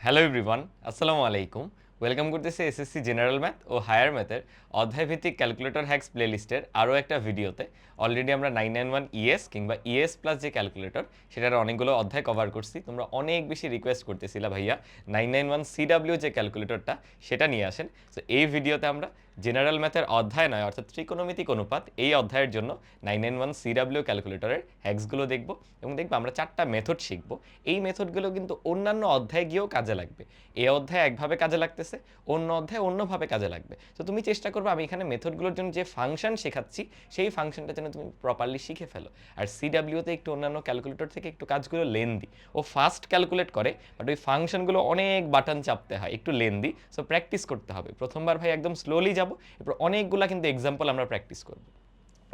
Hello everyone, আসসালামু আলাইকুম। Welcome করতেছি এসএসসি জেনারেল ম্যাথ ও হায়ার ম্যাথের অধ্যায়ভিত্তিক ক্যালকুলেটর হ্যাক্স প্লেলিস্টের আরও একটা ভিডিওতে। অলরেডি আমরা 991 ইএস কিংবা ইএস প্লাস যে ক্যালকুলেটর সেটার অনেকগুলো অধ্যায় কভার করছি। তোমরা অনেক বেশি রিকোয়েস্ট করতেছিলা ভাইয়া 991 সিডাব্লিউ যে ক্যালকুলেটরটা সেটা নিয়ে আসেন। তো এই ভিডিওতে আমরা জেনারেল ম্যাথের অধ্যায় নয়, অর্থাৎ ত্রিকোণমিতিক অনুপাত এই অধ্যায়ের জন্য 991 সিডাব্লিউ ক্যালকুলেটরের হ্যাক্সগুলো দেখব এবং দেখবো আমরা 4টা মেথড শিখবো। এই মেথডগুলো কিন্তু অন্যান্য অধ্যায়ে গিয়েও কাজে লাগবে। এই অধ্যায়ে একভাবে কাজে লাগতেছে, অন্য অধ্যায়ে অন্যভাবে কাজে লাগবে। তো তুমি চেষ্টা করবে আমি এখানে মেথডগুলোর জন্য যে ফাংশন শেখাচ্ছি সেই ফাংশনটা যেন তুমি প্রপারলি শিখে ফেলো। আর সিডাব্লিউতে একটু অন্যান্য ক্যালকুলেটর থেকে একটু কাজগুলো লেন্দি, ও ফাস্ট ক্যালকুলেট করে, বাট ওই ফাংশনগুলো অনেক বাটন চাপতে হয়, একটু লেন্দি। সো প্র্যাকটিস করতে হবে। প্রথমবার ভাই একদম স্লোলি যাব, এরপর অনেকগুলা কিন্তু এক্সাম্পল আমরা প্র্যাকটিস করবো।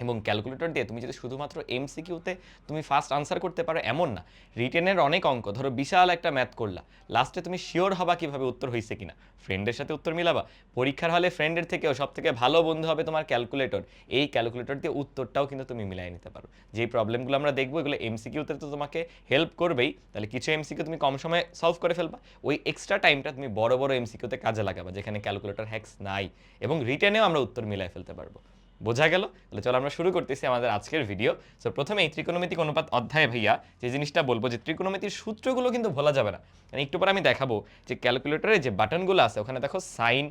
এবং ক্যালকুলেটর দিয়ে তুমি যদি শুধুমাত্র এমসিকিউতে তুমি ফাস্ট আনসার করতে পারো এমন না, রিটেনের অনেক অঙ্ক, ধরো বিশাল একটা ম্যাথ করলা, লাস্টে তুমি শিওর হবা কিভাবে উত্তর হয়েছে কিনা, ফ্রেন্ডের সাথে উত্তর মিলাবা। পরীক্ষার হলে ফ্রেন্ডের থেকেও সব থেকে ভালো বন্ধু হবে তোমার ক্যালকুলেটর। এই ক্যালকুলেটর দিয়ে উত্তরটাও কিন্তু তুমি মিলাই নিতে পারো। যেই প্রবলেমগুলো আমরা দেখবো এগুলো এমসিকিউতে তো তোমাকে হেল্প করবেই, তাহলে কিছু এমসিকিউ তুমি কম সময়ে সলভ করে ফেলবা, ওই এক্সট্রা টাইমটা তুমি বড় বড় এমসিকিউতে কাজে লাগাবা যেখানে ক্যালকুলেটর হ্যাক্স নাই, এবং রিটেনেও আমরা উত্তর মিলাই ফেলতে পারবো। বোঝা গেল? তাহলে চলো আমরা শুরু করতেছি আমাদের আজকের ভিডিও। সো প্রথমে এই ত্রিকোণমিতিক অনুপাত অধ্যায়ে ভাইয়া যে জিনিসটা বলবো, যে ত্রিকোণমিতির সূত্রগুলো কিন্তু ভোলা যাবে না। মানে একটু পরে আমি দেখাবো যে ক্যালকুলেটরে যে বাটনগুলো আছে ওখানে দেখো সাইন,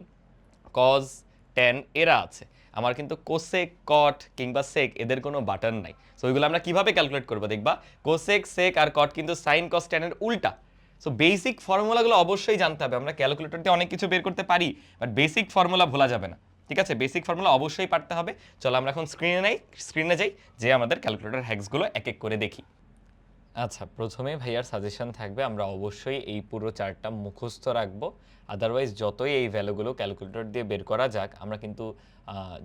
কজ, ট্যান এরা আছে। আমার কিন্তু কোসেক, কট কিংবা সেক এদের কোনো বাটন নাই। সো ওইগুলো আমরা কিভাবে ক্যালকুলেট করবো দেখবা। কোসেক, সেক আর কট কিন্তু সাইন, কস, ট্যানের উল্টা। সো বেসিক ফর্মুলাগুলো অবশ্যই জানতে হবে। আমরা ক্যালকুলেটর দিয়ে অনেক কিছু বের করতে পারি, বাট বেসিক ফর্মুলা ভোলা যাবে না। ঠিক আছে, বেসিক ফর্মুলা অবশ্যই পারতে হবে। চলো আমরা এখন স্ক্রিনে যাই, যে আমাদের ক্যালকুলেটর হ্যাক্সগুলো এক এক করে দেখি। আচ্ছা, প্রথমে ভাইয়ার সাজেশন থাকবে আমরা অবশ্যই এই পুরো চার্টটা মুখস্থ রাখবো। আদারওয়াইজ যতই এই ভ্যালুগুলো ক্যালকুলেটর দিয়ে বের করা যাক, আমরা কিন্তু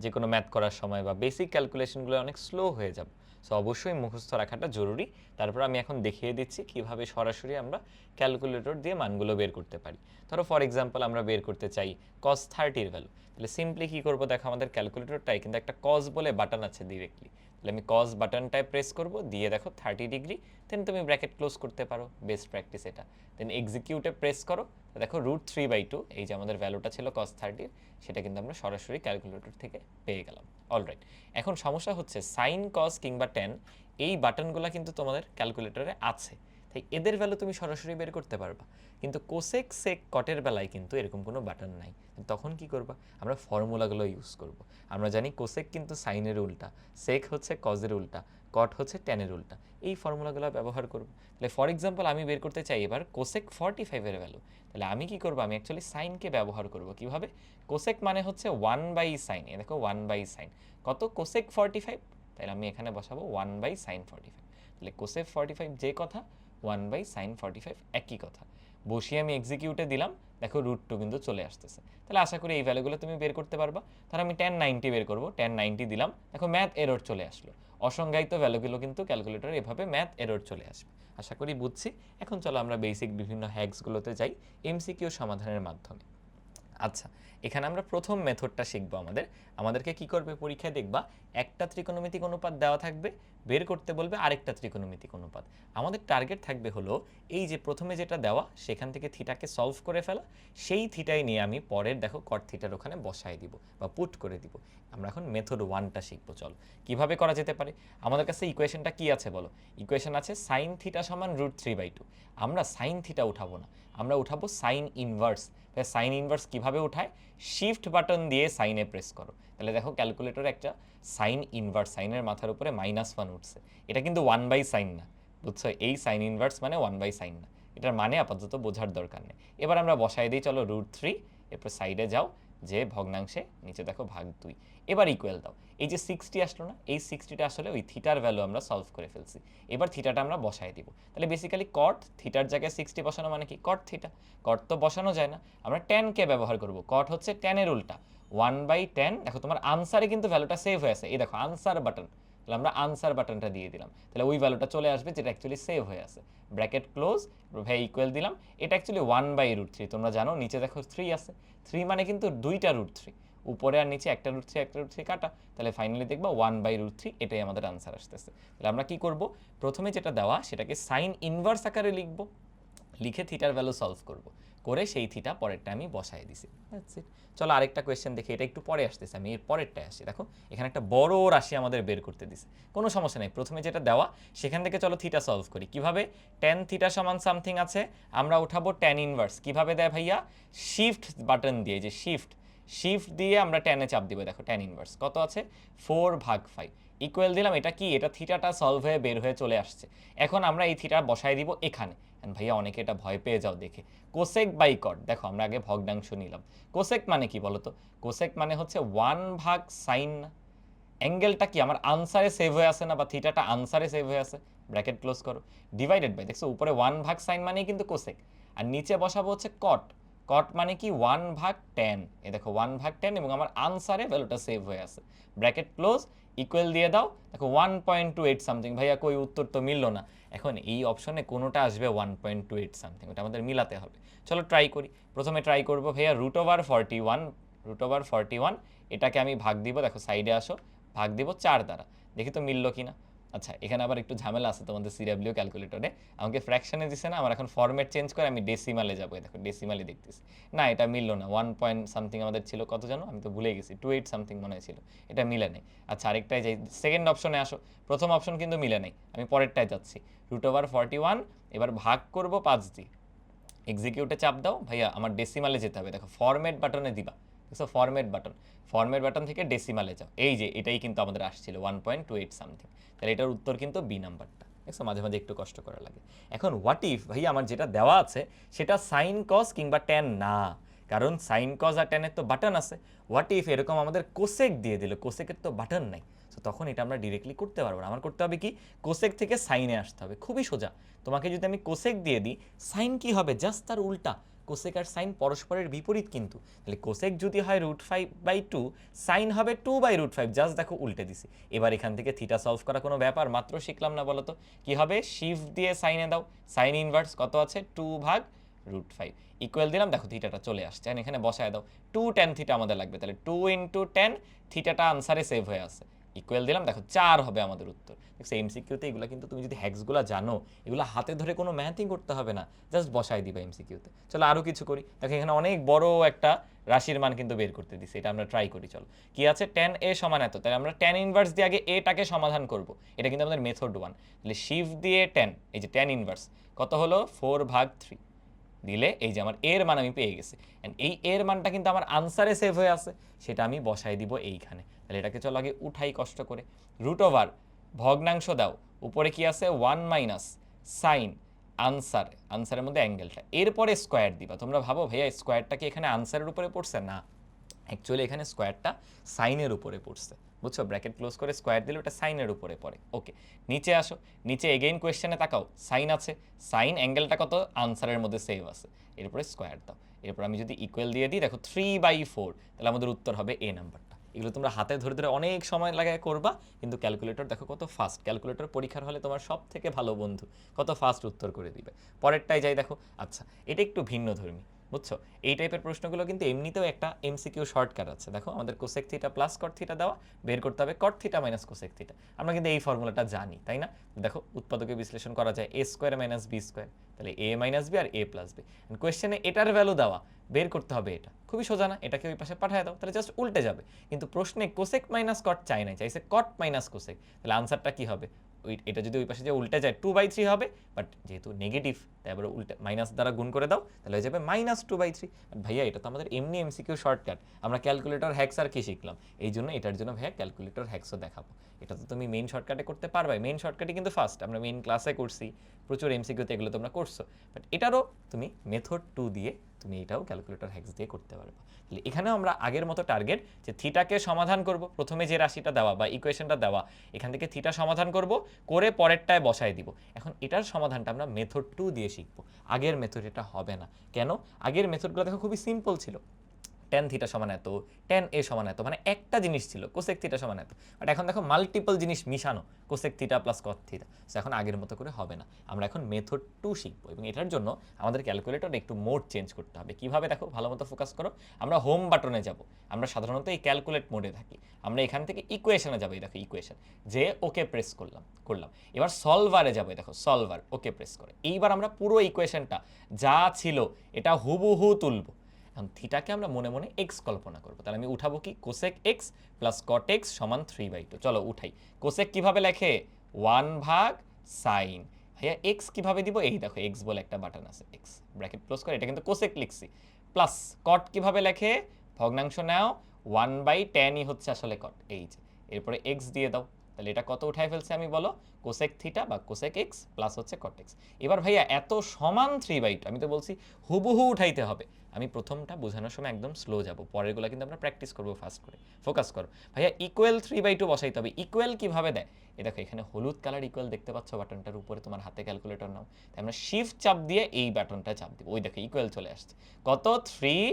যে কোনো ম্যাথ করার সময় বা বেসিক ক্যালকুলেশনগুলো অনেক স্লো হয়ে যাব। সো অবশ্যই মুখস্থ রাখাটা জরুরি। তারপর আমি এখন দেখিয়ে দিচ্ছি কিভাবে সরাসরি আমরা ক্যালকুলেটর দিয়ে মানগুলো বের করতে পারি। ধরো ফর এক্সাম্পল আমরা বের করতে চাই কস 30-এর ভ্যালু, তাহলে সিম্পলি কী করবো দেখো, আমাদের ক্যালকুলেটরটাই কিন্তু একটা কস বলে বাটন আছে ডিরেক্টলি। তাহলে আমি কস বাটনটায় প্রেস করব, দিয়ে দেখো 30 ডিগ্রি, দেন তুমি ব্র্যাকেট ক্লোজ করতে পারো, বেস্ট প্র্যাকটিস এটা। দেন এক্সিকিউটে প্রেস করো, দেখো √3/2, এই যে আমাদের ভ্যালুটা ছিল cos 30, সেটা কিন্তু আমরা সরাসরি ক্যালকুলেটর থেকে পেয়ে গেলাম। অলরাইট, এখন সমস্যা হচ্ছে সাইন, কস কিংবা ট্যান এই বাটনগুলো কিন্তু তোমাদের ক্যালকুলেটরে আছে, তাই এদের ভ্যালু তুমি সরাসরি বের করতে পারবা। কিন্তু কোসেক, সেক, কটের বেলায় কিন্তু এরকম কোনো বাটন নাই। তখন কি করবা, আমরা ফর্মুলাগুলো ইউজ করব। আমরা জানি কোসেক কিন্তু সাইনের উল্টা, সেক হচ্ছে কজের উল্টা, কট হচ্ছে ট্যানের উল্টা। এই ফর্মুলাগুলো ব্যবহার করব। তাহলে ফর এক্সাম্পল আমি বের করতে চাই এবার কোসেক 45-এর ভ্যালু, তাহলে আমি কি করব, আমি অ্যাকচুয়ালি সাইনকে ব্যবহার করব। কিভাবে? কোসেক মানে হচ্ছে 1/sin, এ দেখো 1/sin কত, কোসেক 45, তাহলে আমি এখানে বসাবো 1/sin 45। তাহলে কোসেক 45 যে কথা, 1/sin 45 একই কথা। বসিয়ে আমি এক্সিকিউটে দিলাম, দেখো √2 কিন্তু চলে আসতেছে। তাহলে আশা করি এই ভ্যালুগুলো তুমি বের করতে পারবা। তাহলে আমি tan 90 বের করবো, tan 90 দিলাম, দেখো ম্যাথ এরর চলে আসলো। অসংজ্ঞায়িত ভ্যালুগুলো কিন্তু ক্যালকুলেটরে এভাবে ম্যাথ এরর চলে আসবে। আশা করি বুঝছি। এখন চলো আমরা বেসিক বিভিন্ন হ্যাক্সগুলোতে যাই এমসিকিউ সমাধানের মাধ্যমে। আচ্ছা, এখানে আমরা প্রথম মেথডটা শিখবো। আমাদেরকে কি করবে, পরীক্ষায় দেখবা একটা ত্রিকোণমিতিক অনুপাত দেওয়া থাকবে, বের করতে বলবে আরেকটা ত্রিকোণমিতিক অনুপাত। আমাদের টার্গেট থাকবে হলো এই যে প্রথমে যেটা দেওয়া সেখান থেকে থিটাকে সলভ করে ফেলা, সেই থিটাই নিয়ে আমি পরের দেখো কট থিটার ওখানে বসায় দিব বা পুট করে দিব। আমরা এখন মেথড 1টা শিখবো। চলো কিভাবে করা যেতে পারে। আমাদের কাছে ইকুয়েশনটা কি আছে বলো, ইকুয়েশন আছে সাইন থিটা সমান √3/2। আমরা সাইন থিটা উঠাবো না, আমরা উঠাবো সাইন ইনভার্স। সাইন ইনভার্স কিভাবে উঠায়, শিফট বাটন দিয়ে সাইনে প্রেস করো। তাহলে দেখো ক্যালকুলেটরে একটা সাইন ইনভার্স, সাইনের মাথার উপরে -1 উঠছে, এটা কিন্তু 1/sin না, বুঝছো? এই সাইন ইনভার্স মানে 1/sin না, এটার মানে আপাতত বোঝার দরকার নেই। এবার আমরা বসাই দিই, চলো √3, এরপর সাইডে যাও, যে ভগ্নাংশে নিচে দেখো /2, এবার ইকুয়াল দাও। এই যে 60 আসলো না, এই 60টা আসলে ওই থিটার ভ্যালু আমরা সলভ করে ফেলছি। এবার থিটাটা আমরা বসাই দিব। তাহলে বেসিক্যালি কট থিটার জায়গায় 60 বসানো মানে কি, কট থিটা। কট তো বসানো যায় না, আমরা ট্যানকে ব্যবহার করব। কট হচ্ছে ট্যানের উল্টা, 1/tan। দেখো তোমার আনসারে কিন্তু ভ্যালুটা সেভ হয়ে আছে, এই দেখো আনসার বাটন, তাহলে আমরা আনসার বাটনটা দিয়ে দিলাম, তাহলে ওই ভ্যালুটা চলে আসবে যেটা অ্যাকচুয়ালি সেভ হয়ে আছে। ব্র্যাকেট ক্লোজ, ভাই ইকুয়াল দিলাম, এটা অ্যাকচুয়ালি 1/√3। তোমরা জানো নিচে দেখো 3 আছে, 3 মানে কিন্তু দুইটা √3, উপরে আর নিচে একটা √3 কাটা, তাহলে ফাইনালি দেখবা 1/√3, এটাই আমাদের আনসার আসতেছে। তাহলে আমরা কি করব, প্রথমে যেটা দেওয়া সেটাকে সাইন ইনভার্স আকারে লিখব, লিখে থিটার ভ্যালু সলভ করব। করে সেই থিটা পরেরটা আমি বসাই দিছি। That's it. চলো আরেকটা কোয়েশ্চেন দেখি, এটা একটু পরে আসতেছে, আমি এর পরেরটায় আসি। দেখো এখানে একটা বড় রাশি আমাদের বের করতে দিছে, কোনো সমস্যা নেই, প্রথমে যেটা দেওয়া সেখান থেকে চলো থিটা সলভ করি। কিভাবে? ট্যান থিটা সমান সামথিং আছে, আমরা উঠাবো ট্যান ইনভার্স। কিভাবে দেয় ভাইয়া? শিফট বাটন দিয়ে, যে শিফট দিয়ে আমরা ট্যানে চাপ দিব। দেখো ট্যান ইনভার্স কত আছে? 4/5 ইকুয়াল দিলাম, এটা কি? এটা থিটাটা সলভ হয়ে বের হয়ে চলে আসছে। এখন আমরা এই থিটা বসাই দিব এখানে। ভাইয়া অনেকে এটা ভয় পেয়ে যাও দেখে, কোসেক বাই কট। দেখো আমরা আগে ভগ্নাংশ নিলাম। কোসেক মানে কি বলতো? কোসেক মানে হচ্ছে 1/sin। অ্যাঙ্গেলটা কি আমার আনসারে সেভ হয়ে আছে না, বা থিটাটা আনসারে সেভ হয়ে আছে, ব্র্যাকেট ক্লোজ করো, ডিভাইডেড বাই, দেখছো উপরে 1/sin মানেই কিন্তু কোসেক, আর নিচে বসাবো হচ্ছে কট। কট মানে কি? 1/tan। এ দেখো 1/tan এবং আমার আনসারে ভ্যালুটা সেভ হয়ে আছে, ব্র্যাকেট ক্লোজ, ইকুয়াল দিয়ে দাও। দেখো 1.28 সামথিং। ভাইয়া কই, উত্তর তো মিললো না। এখন এই অপশনে কোনোটা আসবে 1.28 সামথিং, ওটা আমাদের মিলাতে হবে। চলো ট্রাই করি। প্রথমে ট্রাই করবো ভাইয়া √41 এটাকে আমি ভাগ দিব। দেখো সাইডে আসো, ভাগ দিব 4 দ্বারা, দেখি তো মিললো কিনা। আচ্ছা এখানে আবার একটু ঝামেলা আছে তোমাদের সিডাব্লিউ ক্যালকুলেটরে, আমাকে ফ্র্যাকশনে দিছে না, আমার এখন ফরম্যাট চেঞ্জ করে আমি ডেসিমালে যাবো। দেখো ডেসিমালে দেখতেছি না, এটা মিললো না। 1 পয়েন্ট সামথিং আমাদের ছিল, কত জানো? আমি তো ভুলে গেছি, 28 সামথিং মনে ছিল, এটা মিলে নেই। আচ্ছা আরেকটাই যাই, সেকেন্ড অপশনে আসো। প্রথম অপশন কিন্তু মিলে নেই, আমি পরেরটায় যাচ্ছি। √41 এবার ভাগ করব 5 দিয়ে, এক্সিকিউটে চাপ দাও। ভাইয়া আমার ডেসিমালে যেতে হবে, দেখো ফরম্যাট বাটনে দিবা, দেখছো ফরম্যাট বাটন থেকে ডেসিমালে যাও। এই যে এটাই কিন্তু আমাদের আসছিল 1.28 সামথিং, তাহলে এটার উত্তর কিন্তু বি নাম্বারটা। দেখছো মাঝে মাঝে একটু কষ্ট করা লাগে। এখন হোয়াট ইফ ভাইয়া আমার যেটা দেওয়া আছে সেটা সাইন কস কিংবা ট্যান না, কারণ সাইন কস আর ট্যানের তো বাটন আছে। হোয়াট ইফ এরকম আমাদের কোসেক দিয়ে দিল, কোসেকের তো বাটন নাই, তো তখন এটা আমরা ডিরেক্টলি করতে পারবো না। আমার করতে হবে কি? কোসেক থেকে সাইনে আসতে হবে, খুবই সোজা। তোমাকে যদি আমি কোসেক দিয়ে দিই, সাইন কি হবে? জাস্ট তার উল্টা। কোসেক আর সাইন পরস্পরের বিপরীত কিন্তু, তাহলে কোসেক যদি হয় √5/2, সাইন হবে 2/√5, জাস্ট দেখো উল্টে দিছি। এবার এখান থেকে থিটা সলভ করা কোনো ব্যাপার? মাত্র শিখলাম না, বলো তো কি হবে? শিফট দিয়ে সাইনে দাও, সাইন ইনভার্স কত আছে? 2/√5 ইকুয়াল দিলাম, দেখো থিটাটা চলে আসছে, আর এখানে বসায় দাও। 2 tan থিটা আমাদের লাগবে, তাহলে 2 × tan থিটাটা আনসারে সেভ হয়ে আছে, ইকুয়াল দিলাম, দেখো 4 হবে আমাদের উত্তর। দেখছো এমসিকিউতে এগুলো কিন্তু তুমি যদি হ্যাক্সগুলো জানো, এগুলো হাতে ধরে কোনো ম্যাথিং করতে হবে না, জাস্ট বসাই দিবা এমসিকিউতে। চলো আরও কিছু করি। দেখো এখানে অনেক বড় একটা রাশির মান কিন্তু বের করতে দিছি, এটা আমরা ট্রাই করি। চলো কি আছে? tan a সমান এত, তাহলে আমরা tan ইনভার্স দিয়ে আগে এটাকে সমাধান করব। এটা কিন্তু আমাদের মেথড 1। তাহলে শিফট দিয়ে tan, এই যে tan ইনভার্স কত হলো? 4/3 দিলে এই যে আমার এর মান আমি পেয়ে গেছি, এন্ড এই এর মানটা কিন্তু আমার আনসারে সেভ হয়ে আছে, সেটা আমি বসাই দিব এইখানে। তাহলে এটাকে চলো আগে উঠাই কষ্ট করে। √ ভগ্নাংশ দাও, উপরে কি আছে? 1 - সাইন, আনসারের মধ্যে অ্যাঙ্গেলটা, এরপরে স্কোয়ার দিবা। তোমরা ভাবো ভাইয়া স্কোয়ারটা কি এখানে আনসারের উপরে পড়ছে? না, অ্যাকচুয়ালি এখানে স্কোয়ারটা সাইনের উপরে পড়ছে, বুঝছো? ব্র্যাকেট ক্লোজ করে স্কোয়ার দিলে ওটা সাইনের উপরে পড়ে। ওকে, নিচে আসো, নিচে এগেইন কোয়েশ্চেনে তাকাও, সাইন আছে, সাইন অ্যাঙ্গেলটা কত? আনসারের মধ্যে সেভ আছে, এরপরে স্কোয়ার দাও। এরপর আমি যদি ইকুয়াল দিয়ে দিই, দেখো 3/4, তাহলে আমাদের উত্তর হবে এ নাম্বারটা। এগুলো তোমরা হাতে ধরে ধরে অনেক সময় লাগায় করবা, কিন্তু ক্যালকুলেটর দেখো কত ফাস্ট। ক্যালকুলেটর পরীক্ষার হলে তোমার সব থেকে ভালো বন্ধু, কত ফাস্ট উত্তর করে দিবে। পরেরটাই যাই, দেখো আচ্ছা এটা একটু ভিন্ন ধর্মী, বুঝছো? এই টাইপের প্রশ্নগুলো কিন্তু এমনিতেও একটা এমসিকিউ শর্টকাট আছে। দেখো আমাদের cosec theta plus cot theta দেওয়া, বের করতে হবে কট থিটা মাইনাস কোসেক থিটা। আমরা কিন্তু এই ফর্মুলাটা জানি, তাই না? দেখো উৎপাদকে বিশ্লেষণ করা যায় a² - b², তাহলে a - b R a + b। কোয়েশ্চেনে এটার ভ্যালু দেওয়া, বের করতে হবে এটা, খুবই সোজা না? এটাকে ওই পাশে পাঠিয়ে দাও, তাহলে জাস্ট উল্টে যাবে। কিন্তু প্রশ্নে কোসেক মাইনাস কট চাই নাই, চাইছে কট মাইনাস কোসেক, তাহলে আনসারটা কি হবে? ওই এটা যদি ওই পাশে যে উল্টে যায় 2/3 হবে, বাট যেহেতু নেগেটিভ তাই আবার উল্টে মাইনাস দ্বারা গুণ করে দাও, তাহলে হয়ে যাবে -2/3। ভাইয়া এটা তো আমাদের এমনি এমসিকিউ শর্টকাট, আমরা ক্যালকুলেটর হ্যাক্স আর কি শিখলাম, এই জন্য এটার জন্য ভাইয়া ক্যালকুলেটর হ্যাক্সও দেখাবো। এটা তো তুমি মেইন শর্টকাটে করতে পারবে, মেইন শর্টকাটে কিন্তু ফার্স্ট আমরা মেইন ক্লাসে করছি, প্রচুর এমসিকিউতে এগুলো তোমরা করছো, বাট এটারও তুমি মেথড 2 দিয়ে তুমি এটাও ক্যালকুলেটর হ্যাক্স দিয়ে করতে পারবে। তাহলে এখানেও আমরা আগের মতো টার্গেট যে থিটাকে সমাধান করব, প্রথমে যে রাশিটা দেওয়া বা ইকুয়েশনটা দেওয়া এখান থেকে থিটা সমাধান করব, করে পরেরটায় বসায় দিব। এখন এটার সমাধানটা আমরা মেথড 2 দিয়ে শিখব, আগের মেথড এটা হবে না। কেন? আগের মেথডগুলো দেখো খুবই সিম্পল ছিল, ট্যান থিটা সমান এত, ট্যান এ সমান এত, মানে একটা জিনিস ছিল কোসেক থিটা সমান এত, বাট এখন দেখো মাল্টিপল জিনিস মিশানো, cosec theta plus cot theta. So এখন আগের মতো করে হবে না, আমরা এখন মেথড 2 শিখবো, এবং এটার জন্য আমাদের ক্যালকুলেটর একটু মোড চেঞ্জ করতে হবে। কিভাবে দেখো, ভালো মতো ফোকাস করো। আমরা হোম বাটনে যাব, আমরা সাধারণত এই ক্যালকুলেট মোডে থাকি, আমরা এখান থেকে ইকুয়েশনে যাবো, এই দেখো ইকুয়েশন, যে ওকে প্রেস করলাম। এবার সলভারে যাবো, দেখো সলভার, ওকে প্রেস করে এইবার আমরা পুরো ইকুয়েশনটা যা ছিল এটা হুবহু তুলবো। এখন থিটাকে আমরা মনে মনে এক্স কল্পনা করবো, তাহলে আমি উঠাবো কি, cosec x plus cot x সমান 3/2। চলো উঠাই। কোসেক কিভাবে লেখে, 1/sin। ভাইয়া এক্স কিভাবে দিব, এই দেখো এক্স বলে একটা বাটন আছে, এক্স ব্র্যাকেট ক্লোজ করে, এটা কিন্তু কোসেক লিখছি। প্লাস কট কিভাবে লেখে, ভগ্নাংশ নাও, 1/tan হচ্ছে আসলে কট, এই যে এরপরে এক্স দিয়ে দাও। তাহলে এটা কত উঠাই ফেলছে আমি, বলো, কোসেক থিটা বা কোসেক এক্স প্লাস হচ্ছে কট এক্স। এবার ভাইয়া এত সমান 3/2, আমি তো বলছি হুবহু উঠাইতে হবে। আমি প্রথমটা বোঝানোর সময় একদম স্লো যাব, পরেরগুলো কিন্তু আমরা প্র্যাকটিস করবো ফাস্ট করে। ফোকাস করো ভাইয়া, ইকুয়াল 3/2 বসাইতে হবে। ইকুয়াল কিভাবে দেয়, এ দেখো এখানে হলুদ কালার ইকুয়াল দেখতে পাচ্ছ বাটনটার উপরে, তোমার হাতে ক্যালকুলেটর নাও, তাই আমরা শিফট চাপ দিয়ে এই বাটনটা চাপ দিব, ওই দেখো ইকুয়াল চলে আসছে। কত, 3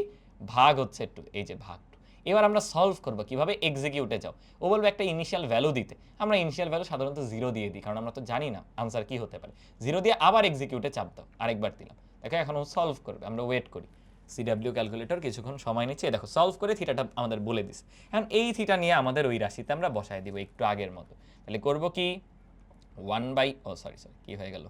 ভাগ হচ্ছে 2, এই যে ভাগ 2। এবার আমরা সলভ করবো কিভাবে, এক্সিকিউটে যাও। ও বলবে একটা ইনিশিয়াল ভ্যালু দিতে, আমরা ইনিশিয়াল ভ্যালু সাধারণত 0 দিয়ে দিই, কারণ আমরা তো জানি না আনসার কি হতে পারে। 0 দিয়ে আবার এক্সিকিউটে চাপ দাও, আরেকবার দিলাম, দেখো এখন ও সলভ করবে, আমরা ওয়েট করি। সিডাব্লিউ ক্যালকুলেটর কিছুক্ষণ সময় নিচ্ছে, দেখো সলভ করে থিটাটা আমাদের বলে দিস। এখন এই থিটা নিয়ে আমাদের ওই রাশিতে আমরা বসায় দিব একটু আগের মতো। তাহলে করব কি, 1/, সরি কি হয়ে গেল,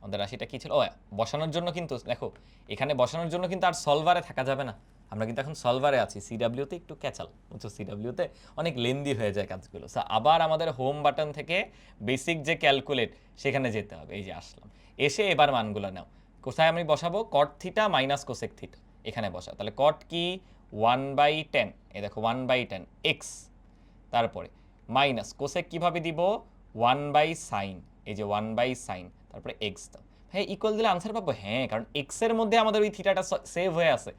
আমাদের রাশিটা কি ছিল, বসানোর জন্য কিন্তু দেখো, এখানে বসানোর জন্য কিন্তু আর সলভারে থাকা যাবে না, আমরা কিন্তু এখন সলভারে আছি। সিডাব্লিউতে একটু ক্যাচাল, বুঝছো, সিডাব্লিউতে অনেক লেন্দি হয়ে যায় কাজগুলো। সো আবার আমাদের হোম বাটন থেকে বেসিক যে ক্যালকুলেট সেখানে যেতে হবে, এই যে আসলাম, এসে এবার মানগুলো নাও। কোথায় আমি বসাবো, কট থিটা মাইনাস কোসেক থিটা, এখানে বসাও। তাহলে কট কি, 1/10, এই দেখো 1/10 এক্স, তারপরে মাইনাস কোসেক কিভাবে দিব, 1/sin, এই যে 1/sin, তারপরে এক্স দাও। হ্যাঁ ইকুয়াল দিলে আনসার পাবো, হ্যাঁ, কারণ এক্স এর মধ্যে আমাদের ওই থিটাটা সেভ হয়ে আছে,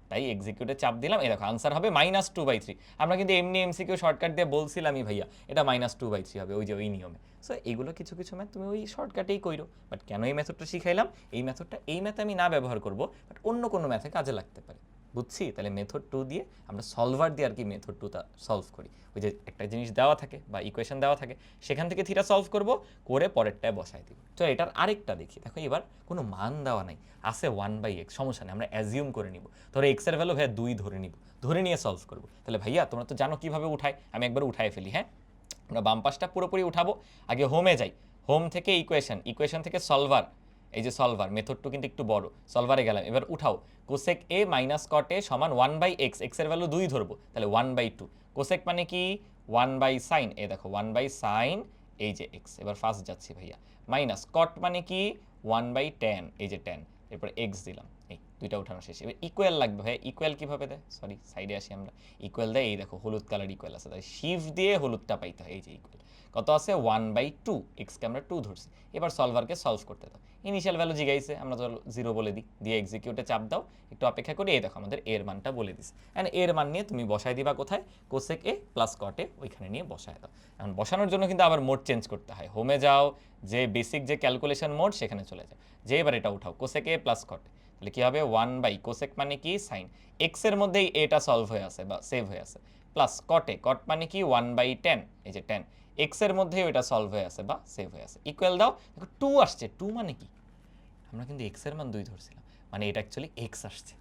তাই এক্সিকিউটে চাপ দিলাম। এই দেখো আনসার হবে -2/3। আমরা কিন্তু এমনি এমসিকিউ শর্টকাট দিয়ে বলছিলামই ভাইয়া এটা -2/3 হবে, ওই যে ওই নিয়মে। সো এইগুলো কিছু কিছু ম্যাথ তুমি ওই শর্টকাটেই কইরো, বাট কেন এই মেথডটা শিখাইলাম, এই মেথডটা এই ম্যাথে আমি না ব্যবহার করব, বাট অন্য কোনো ম্যাথে কাজে লাগতে পারে, বুঝছি। তাহলে মেথড 2 দিয়ে আমরা সলভার দিয়ে আর কি মেথড 2টা সলভ করি। ওই যে একটা জিনিস দেওয়া থাকে বা ইকুয়েশন দেওয়া থাকে, সেখান থেকে থিটা সলভ করব, করে পরেরটায় বসাই দিব। তো এটার আরেকটা দেখি, দেখো এবার কোনো মান দেওয়া নাই, আছে 1/x, সমস্যা নেই, আমরা অ্যাজিউম করে নিব। ধরো এক্স এর ভ্যালু ভাইয়া 2 ধরে নিব, ধরে নিয়ে সলভ করব। তাহলে ভাইয়া তোমরা তো জানো কিভাবে উঠায়, আমি একবার উঠায় ফেলি। হ্যাঁ, আমরা বাম পাশটা পুরোপুরি উঠাবো, আগে হোমে যাই, হোম থেকে ইকুয়েশন, ইকুয়েশন থেকে সলভার, এই যে সলভার, মেথড 2 কিন্তু একটু বড়, সলভারে গেলাম। এবার উঠাও, কোসেক এ মাইনাস কট এ সমান 1/x, এক্স এর ভ্যালু 2 ধরবো, তাহলে 1/2। কোসেক মানে কি, 1/sin, এই দেখো 1/sin, এই যে এক্স, এবার ফার্স্ট যাচ্ছি ভাইয়া, মাইনাস কট মানে কি, 1/tan, এই যে tan, এরপর এক্স দিলাম, এই দুইটা উঠানো শেষ। এবার ইকুয়াল লাগবে ভাইয়া, ইকুয়াল কিভাবে দেয়, সরি সাইডে আসি আমরা, ইকুয়াল দেয়, এই দেখো হলুদ কালার ইকুয়াল আছে, তাই শিফট দিয়ে হলুদটা পাইতে হয়, এই যে ইকুয়াল কত আছে, 1/2, এক্সকে আমরা 2 ধরছি। এবার সলভারকে সলভ করতে দাও, ইনিশিয়াল ভ্যালু জিগাইছে, আমরা তো 0 বলে দিই, দিয়ে এক্সিকিউটে চাপ দাও, একটু অপেক্ষা করি, এই দেখো আমাদের এর মানটা বলে দিস। অ্যান্ড এর মান নিয়ে তুমি বসায় দিবা কোথায়, কোসেক এ প্লাস কট এ, ওইখানে নিয়ে বসায় দাও। এখন বসানোর জন্য কিন্তু আবার মোড চেঞ্জ করতে হয়, হোমে যাও, যে বেসিক যে ক্যালকুলেশন মোড সেখানে চলে যাও, যে এবার এটা উঠাও, কোসেক এ প্লাস কট এ, তাহলে কি হবে, 1/, কোসেক মানে কি সাইন, এক্স এর মধ্যেই এটা সলভ হয়ে আছে বা সেভ হয়ে আছে, প্লাস কট এ, কট মানে কি 1/10, এই যে 10, এক্স এর মধ্যেই ওইটা সলভ হয়ে আছে বা সেভ হয়ে আছে, ইকুয়াল দাও। দেখো 2 আসছে, 2 মানে কি, আমরা কিন্তু এক্স এর মান 2 ধরছিলাম, মানে এটা অ্যাকচুয়ালি এক্স আসছে।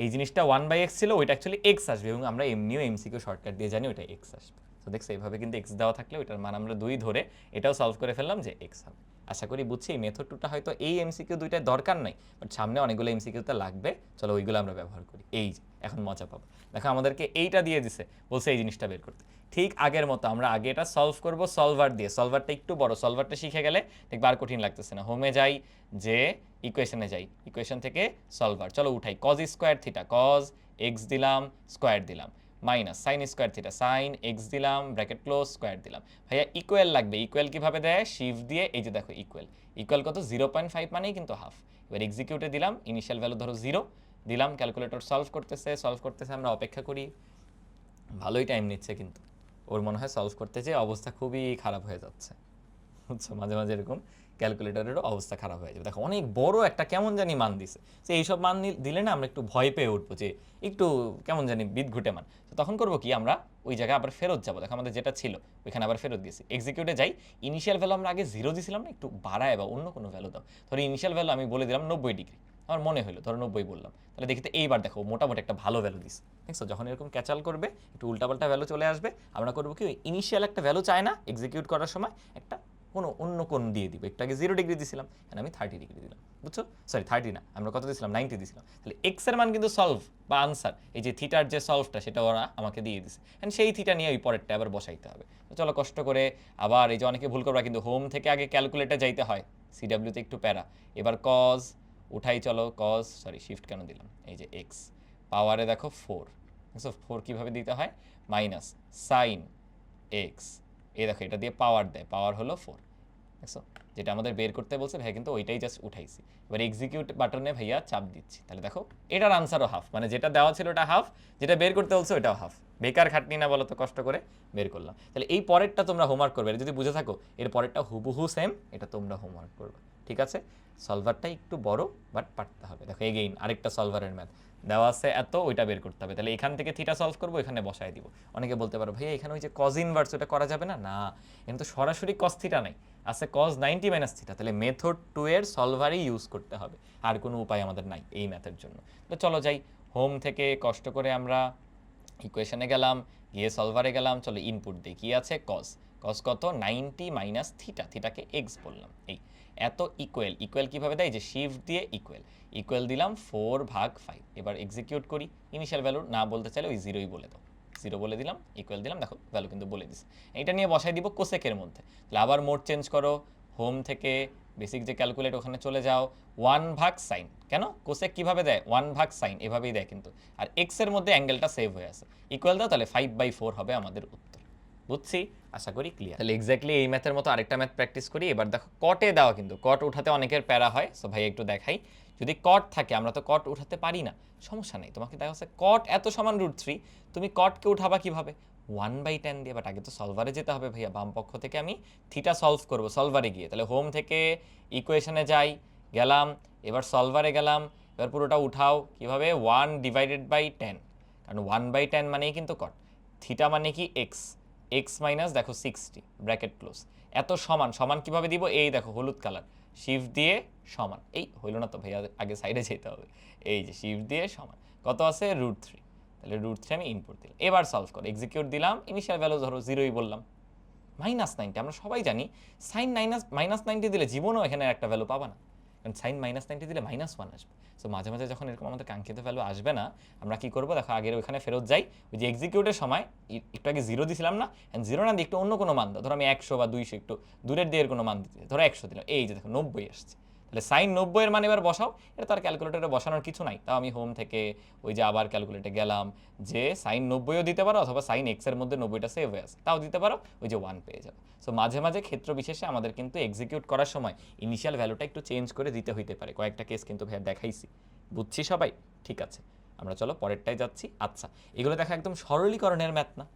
এই জিনিসটা 1/x ছিল, ওইটা অ্যাকচুয়ালি এক্স আসবে, এবং আমরা এমনিও এমসিকিউ শর্টকাট দিয়ে জানি ওইটা এক্স আসবে। তো দেখছো এইভাবে কিন্তু এক্স দেওয়া থাকলে ওইটার মান আমরা 2 ধরে এটাও সলভ করে ফেললাম যে এক্স হবে। আশা করি বুঝছি, এই মেথড 2টা হয়তো এই এমসিকিউ দুইটায় দরকার নাই, বাট সামনে অনেকগুলো এমসিকিউতে লাগবে, চলো ওইগুলো আমরা ব্যবহার করি। এই যে এখন মজা পাবো, দেখো আমাদেরকে এইটা দিয়ে দিছে, বলছে এই জিনিসটা বের করতে, ঠিক আগের মতো আমরা আগে এটা সলভ করব সলভার দিয়ে, সলভারটা একটু বড়, সলভারটা শিখে গেলে দেখবে আর কঠিন লাগতেছে না। হোমে যাই, যে ইকুয়েশনে যাই, ইকুয়েশন থেকে সলভার, চলো উঠাই, cos square theta, cos x দিলাম, স্কোয়ার দিলাম, minus sine square theta, sine x দিলাম, ব্র্যাকেট ক্লোজ, স্কোয়ার দিলাম। ভাইয়া ইকুয়াল লাগবে, ইকুয়াল কিভাবে দেয়, শিফট দিয়ে, এই যে দেখো ইকুয়াল, ইকুয়াল কত, 0.5 মানেই কিন্তু হাফ। এবার এক্সিকিউটে দিলাম, ইনিশিয়াল ভ্যালু ধরো 0 দিলাম, ক্যালকুলেটর সলভ করতেছে, আমরা অপেক্ষা করি, ভালোই টাইম নিচ্ছে, কিন্তু ওর মনে হয় সলভ করতে যেয়ে অবস্থা খুবই খারাপ হয়ে যাচ্ছে, বুঝছো, মাঝে মাঝে এরকম ক্যালকুলেটরেরও অবস্থা খারাপ হয়ে যাবে। দেখো অনেক বড় একটা কেমন জানি মান দিছে, যে এইসব মান দিলে না আমরা একটু ভয় পেয়ে উঠবো, যে একটু কেমন জানি বিদঘুটে মান। তো তখন করবো কি, আমরা ওই জায়গায় আবার ফেরত যাবো। দেখো আমাদের যেটা ছিল ওইখানে আবার ফেরত দিয়েছি, এক্সিকিউটে যাই। ইনিশিয়াল ভ্যালু আমরা আগে 0 দিয়েছিলাম না, একটু বাড়ায় বা অন্য কোনো ভ্যালু দাও। ধরো ইনিশিয়াল ভ্যালু আমি বলে দিলাম 90 ডিগ্রি, আমার মনে হলো ধরো 90 বললাম, তাহলে দেখিতে এইবার দেখো মোটামুটি একটা ভালো ভ্যালু দিস। দেখছো যখন এরকম ক্যাচাল করবে, একটু উল্টাপাল্টা ভ্যালু চলে আসবে, আমরা করবো কি, ইনিশিয়াল একটা ভ্যালু চায় না, এক্সিকিউট করার সময় একটা কোনো অন্য কোণ দিয়ে দিব। একটু আগে 0 ডিগ্রি দিছিলাম, এখানে আমি 30 ডিগ্রি দিলাম, বুঝছো? সরি 30 না, আমরা কত দিয়েছিলাম, 90 দিয়েছিলাম। তাহলে এক্স এর মান কিন্তু সলভ বা আনসার, এই যে থিটার যে সলভটা সেটা ওরা আমাকে দিয়ে দিছে, অ্যান্ড সেই থিটা নিয়ে ওই পরেরটা আবার বসাইতে হবে। তো চলো কষ্ট করে আবার, এই যে অনেকে ভুল করবা কিন্তু হোম থেকে আগে ক্যালকুলেটে যাইতে হয়, সিডাব্লিউতে একটু প্যারা। এবার কজ উঠাই, চলো কজ, সরি শিফট কেন দিলাম, এই যে এক্স পাওয়ারে দেখো 4, দেখো 4 কীভাবে দিতে হয়, মাইনাস সাইন এক্স, এই দেখো এটা দিয়ে পাওয়ার দেয়, পাওয়ার হলো 4, দেখছো যেটা আমাদের বের করতে বলছে ভাইয়া, কিন্তু ওইটাই জাস্ট উঠাইছি। এবার এক্সিকিউট বাটনে ভাইয়া চাপ দিচ্ছি, তাহলে দেখো এটার আনসারও হাফ, মানে যেটা দেওয়া ছিল ওটা হাফ, যেটা বের করতে বলছে ওটাও হাফ। বেকার খাটনি না বলো তো, কষ্ট করে বের করলাম। তাহলে এই পরেরটা তোমরা হোমওয়ার্ক করবে, যদি বুঝে থাকো এর পরেরটা হুবহু সেম, এটা তোমরা হোমওয়ার্ক করবে, ঠিক আছে? সলভারটা একটু বড়, বাট পারতে হবে। দেখো এগেইন আরেকটা সলভারের ম্যাথ দেওয়া আছে এত, ওইটা বের করতে হবে। তাহলে এখান থেকে থিটা সলভ করবো, এখানে বসায় দিব। অনেকে বলতে পারো ভাইয়া এখানে ওই যে কজ ইনভার্স ওটা করা যাবে না, না এখানে তো সরাসরি কস থিটা নাই, আছে cos 90 মাইনাস থিটা, তাহলে মেথড 2 এর সলভারই ইউজ করতে হবে, আর কোনো উপায় আমাদের নাই এই ম্যাথের জন্য। তো চলো যাই, হোম থেকে কষ্ট করে আমরা ইকুয়েশনে গেলাম, গিয়ে সলভারে গেলাম, চলো ইনপুট দিই, কি আছে cos, cos কত 90 মাইনাস থিটা, থিটাকে x বললাম, এই এত ইকুয়াল, ইকুয়াল কীভাবে দেয়, যে শিফট দিয়ে ইকুয়াল, ইকুয়াল দিলাম 4/5। এবার এক্সিকিউট করি, ইনিশিয়াল ভ্যালু না বলতে চাইলে ওই 0ই বলে দাও, 0 বলে দিলাম, ইকুয়াল দিলাম, দেখো ভ্যালু কিন্তু বলে দিছে। এটা নিয়ে বসাই দিব কোসেকের মধ্যে, তাহলে আবার মোড চেঞ্জ করো, হোম থেকে বেসিক যে ক্যালকুলেট ওখানে চলে যাও, 1/sin, কেন কোসেক কীভাবে দেয়, 1/sin এভাবেই দেয় কিন্তু, আর এক্স এর মধ্যে অ্যাঙ্গেলটা সেভ হয়ে আছে, ইকুয়াল দাও, তাহলে 5/4 হবে আমাদের উত্তর। বুঝছি, আশা করি ক্লিয়ার। তাহলে এক্স্যাক্টলি এই ম্যাথের মতো আরেকটা ম্যাথ প্র্যাকটিস করি। এবার দেখো কটে দেওয়া, কিন্তু কট উঠাতে অনেকের প্যারা হয়, সো ভাই একটু দেখাই। যদি কট থাকে, আমরা তো কট উঠাতে পারি না, সমস্যা নেই, তোমাকে দেখা যাচ্ছে কট এত সমান √3, তুমি কটকে উঠাবা কিভাবে, 1/10 দিয়ে। বাট আগে তো সলভারে যেতে হবে ভাইয়া, বাম পক্ষ থেকে আমি থিটা সলভ করব সলভারে গিয়ে। তাহলে হোম থেকে ইকুয়েশনে যাই, গেলাম, এবার সলভারে গেলাম, এবার পুরোটা উঠাও কিভাবে, 1/10, কারণ 1/10 মানেই কিন্তু কট, থিটা মানে কি এক্স, এক্স মাইনাস দেখো 60 ব্র্যাকেট ক্লোজ, এত সমান, সমান কিভাবে দিব, এই দেখো হলুদ কালার, শিফট দিয়ে সমান, এই হইল না তো ভাইয়া, আগে সাইডে যেতে হবে, এই যে শিফট দিয়ে সমান, কত আছে √3, তাহলে √3 আমি ইনপুট দিলাম। এবার সলভ করো, এক্সিকিউট দিলাম, ইনিশিয়াল ভ্যালু ধরো 0ই বললাম, -90, আমরা সবাই জানি সাইন -90 দিলে জীবনও এখানে একটা ভ্যালু পাবা না, কারণ সাইন -90 দিলে -1 আসবে। সো মাঝে মাঝে যখন এরকম আমাদের কাঙ্ক্ষিত ভ্যালু আসবে না, আমরা কি করবো দেখো, আগের ওইখানে ফেরত যাই, ওই যে এক্সিকিউটের সময় একটু আগে 0 দিছিলাম না, 0 না দিয়ে একটু অন্য কোনো মান দাও, ধরো আমি 100 বা 200 একটু দূরের দিয়ে কোনো মান দিতে, ধরো 100 দিলাম, এই যে দেখো 90 আসছে, তাহলে সাইন 90 এর মান এবার বসাও, এটা তো আর ক্যালকুলেটরে বসানোর কিছু নাই, তাও আমি হোম থেকে ওই যে আবার ক্যালকুলেটরে গেলাম, যে সাইন 90ও দিতে পারো, অথবা সাইন এক্সের মধ্যে 90টা সেভ হয়ে আছে তাও দিতে পারো, ওই যে 1 পেয়ে যাবে। সো মাঝে মাঝে ক্ষেত্র বিশেষে আমাদের কিন্তু এক্সিকিউট করার সময় ইনিশিয়াল ভ্যালুটা একটু চেঞ্জ করে দিতে হইতে পারে, কয়েকটা কেস কিন্তু ভাইয়া দেখাইছি, বুঝছি সবাই, ঠিক আছে? আমরা চলো পরেরটাই যাচ্ছি। আচ্ছা, এগুলো দেখা একদম সরলীকরণের ম্যাথ না,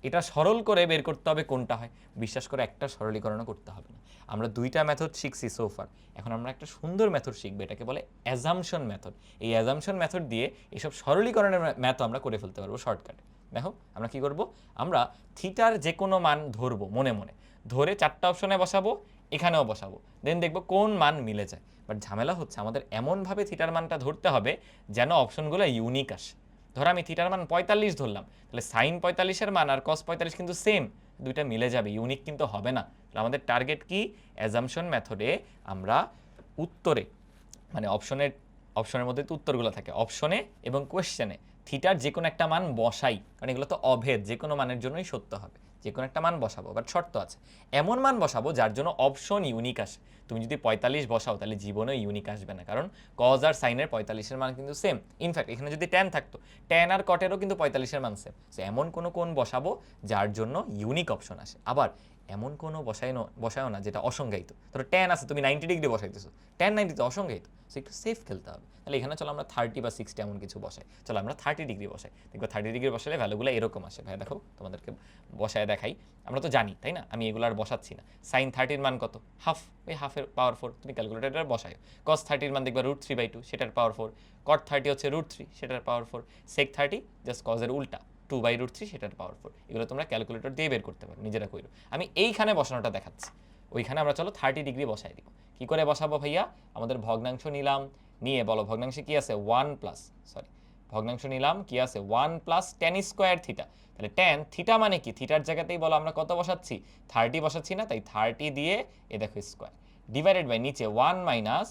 এটা সরল করে বের করতে হবে কোনটা হয়, বিশ্বাস করে একটা সরলীকরণও করতে হবে না। আমরা 2টা মেথড শিখছি সোফার, এখন আমরা একটা সুন্দর মেথড শিখবো, এটাকে বলে অ্যাজাম্পশন মেথড। এই অ্যাজাম্পশন মেথড দিয়ে এসব সরলীকরণের ম্যাথ আমরা করে ফেলতে পারবো শর্টকাটে। দেখো আমরা কি করব, আমরা থিটার যে কোনো মান ধরবো মনে মনে, ধরে 4টা অপশনে বসাবো, এখানেও বসাবো, দেন দেখবো কোন মান মিলে যায়। বাট ঝামেলা হচ্ছে আমাদের এমনভাবে থিটার মানটা ধরতে হবে যেন অপশনগুলো ইউনিক আসে। ধরো আমি থিটার মান 45 ধরলাম, তাহলে সাইন 45-এর মান আর কস 45 কিন্তু সেম, দুইটা মিলে যাবে, ইউনিক কিন্তু হবে না। তাহলে আমাদের টার্গেট কি, অ্যাজাম্পশন মেথডে আমরা উত্তরে, মানে অপশনের মধ্যে তো উত্তরগুলো থাকে, অপশনে এবং কোয়েশ্চেনে থিটার যে কোনো একটা মান বসাই, কারণ এগুলো তো অভেদ, যে কোনো মানের জন্যই সত্য হবে, যে কোনো একটা মান বসাবো, বাট শর্ত আছে, এমন মান বসাবো যার জন্য অপশন ইউনিক আসে। তুমি যদি 45 বসাও তাহলে জীবনেও ইউনিক আসবে না, কারণ কজ আর সাইনের 45-এর মান কিন্তু সেম, ইনফ্যাক্ট এখানে যদি ট্যান থাকতো, ট্যান আর কটেরও কিন্তু 45-এর মান সেম। সো এমন কোনো কোণ বসাবো যার জন্য ইউনিক অপশন আসে। আবার এমন কোনো বসায়ও না যেটা অসংজ্ঞায়িত। ধরো ট্যান আছে, তুমি 90 ডিগ্রি বসাইতেছো, ট্যান 90 তো অসংজ্ঞায়িত, সো একটু সেফ খেলতে হবে। তাহলে এখানে চলো আমরা 30 বা 60 এমন কিছু বসাই। চলো আমরা 30 ডিগ্রি বসাই, দেখবো 30 ডিগ্রি বসালে ভ্যালুগুলো এরকম আসে। ভাই দেখো তোমাদেরকে বসায় দেখাই, আমরা তো জানি তাই না, আমি এগুলো আর বসাচ্ছি না। সাইন 30 মান কত? হাফ, ওই হাফের পাওয়ার 4, তুমি ক্যালকুলেটার বসাই। কস 30 মান দেখবা √3/2, সেটার পাওয়ার 4। কট 30 হচ্ছে √3, সেটার পাওয়ার 4। সেক 30 জাস্ট কজের উল্টা, 2/√3, সেটার পাওয়ার 4। এগুলো তোমরা ক্যালকুলেটর দিয়ে বের করতে পারো, নিজেরা কইরো। আমি এইখানে বসানোটা দেখাচ্ছি। ওইখানে আমরা চলো 30 ডিগ্রি বসাই দিব। কি করে বসাবো ভাইয়া? আমাদের ভগ্নাংশ নিলাম, নিয়ে বলো ভগ্নাংশে কি আছে? ভগ্নাংশ নিলাম, কি আছে? 1 প্লাস tan স্কোয়ার থিটা। তাহলে tan থিটা মানে কি? থিটার জায়গাতেই বলো আমরা কত বসাচ্ছি? 30 বসাচ্ছি না, তাই 30 দিয়ে এ দেখো স্কোয়ার ডিভাইডেড বাই নিচে 1 মাইনাস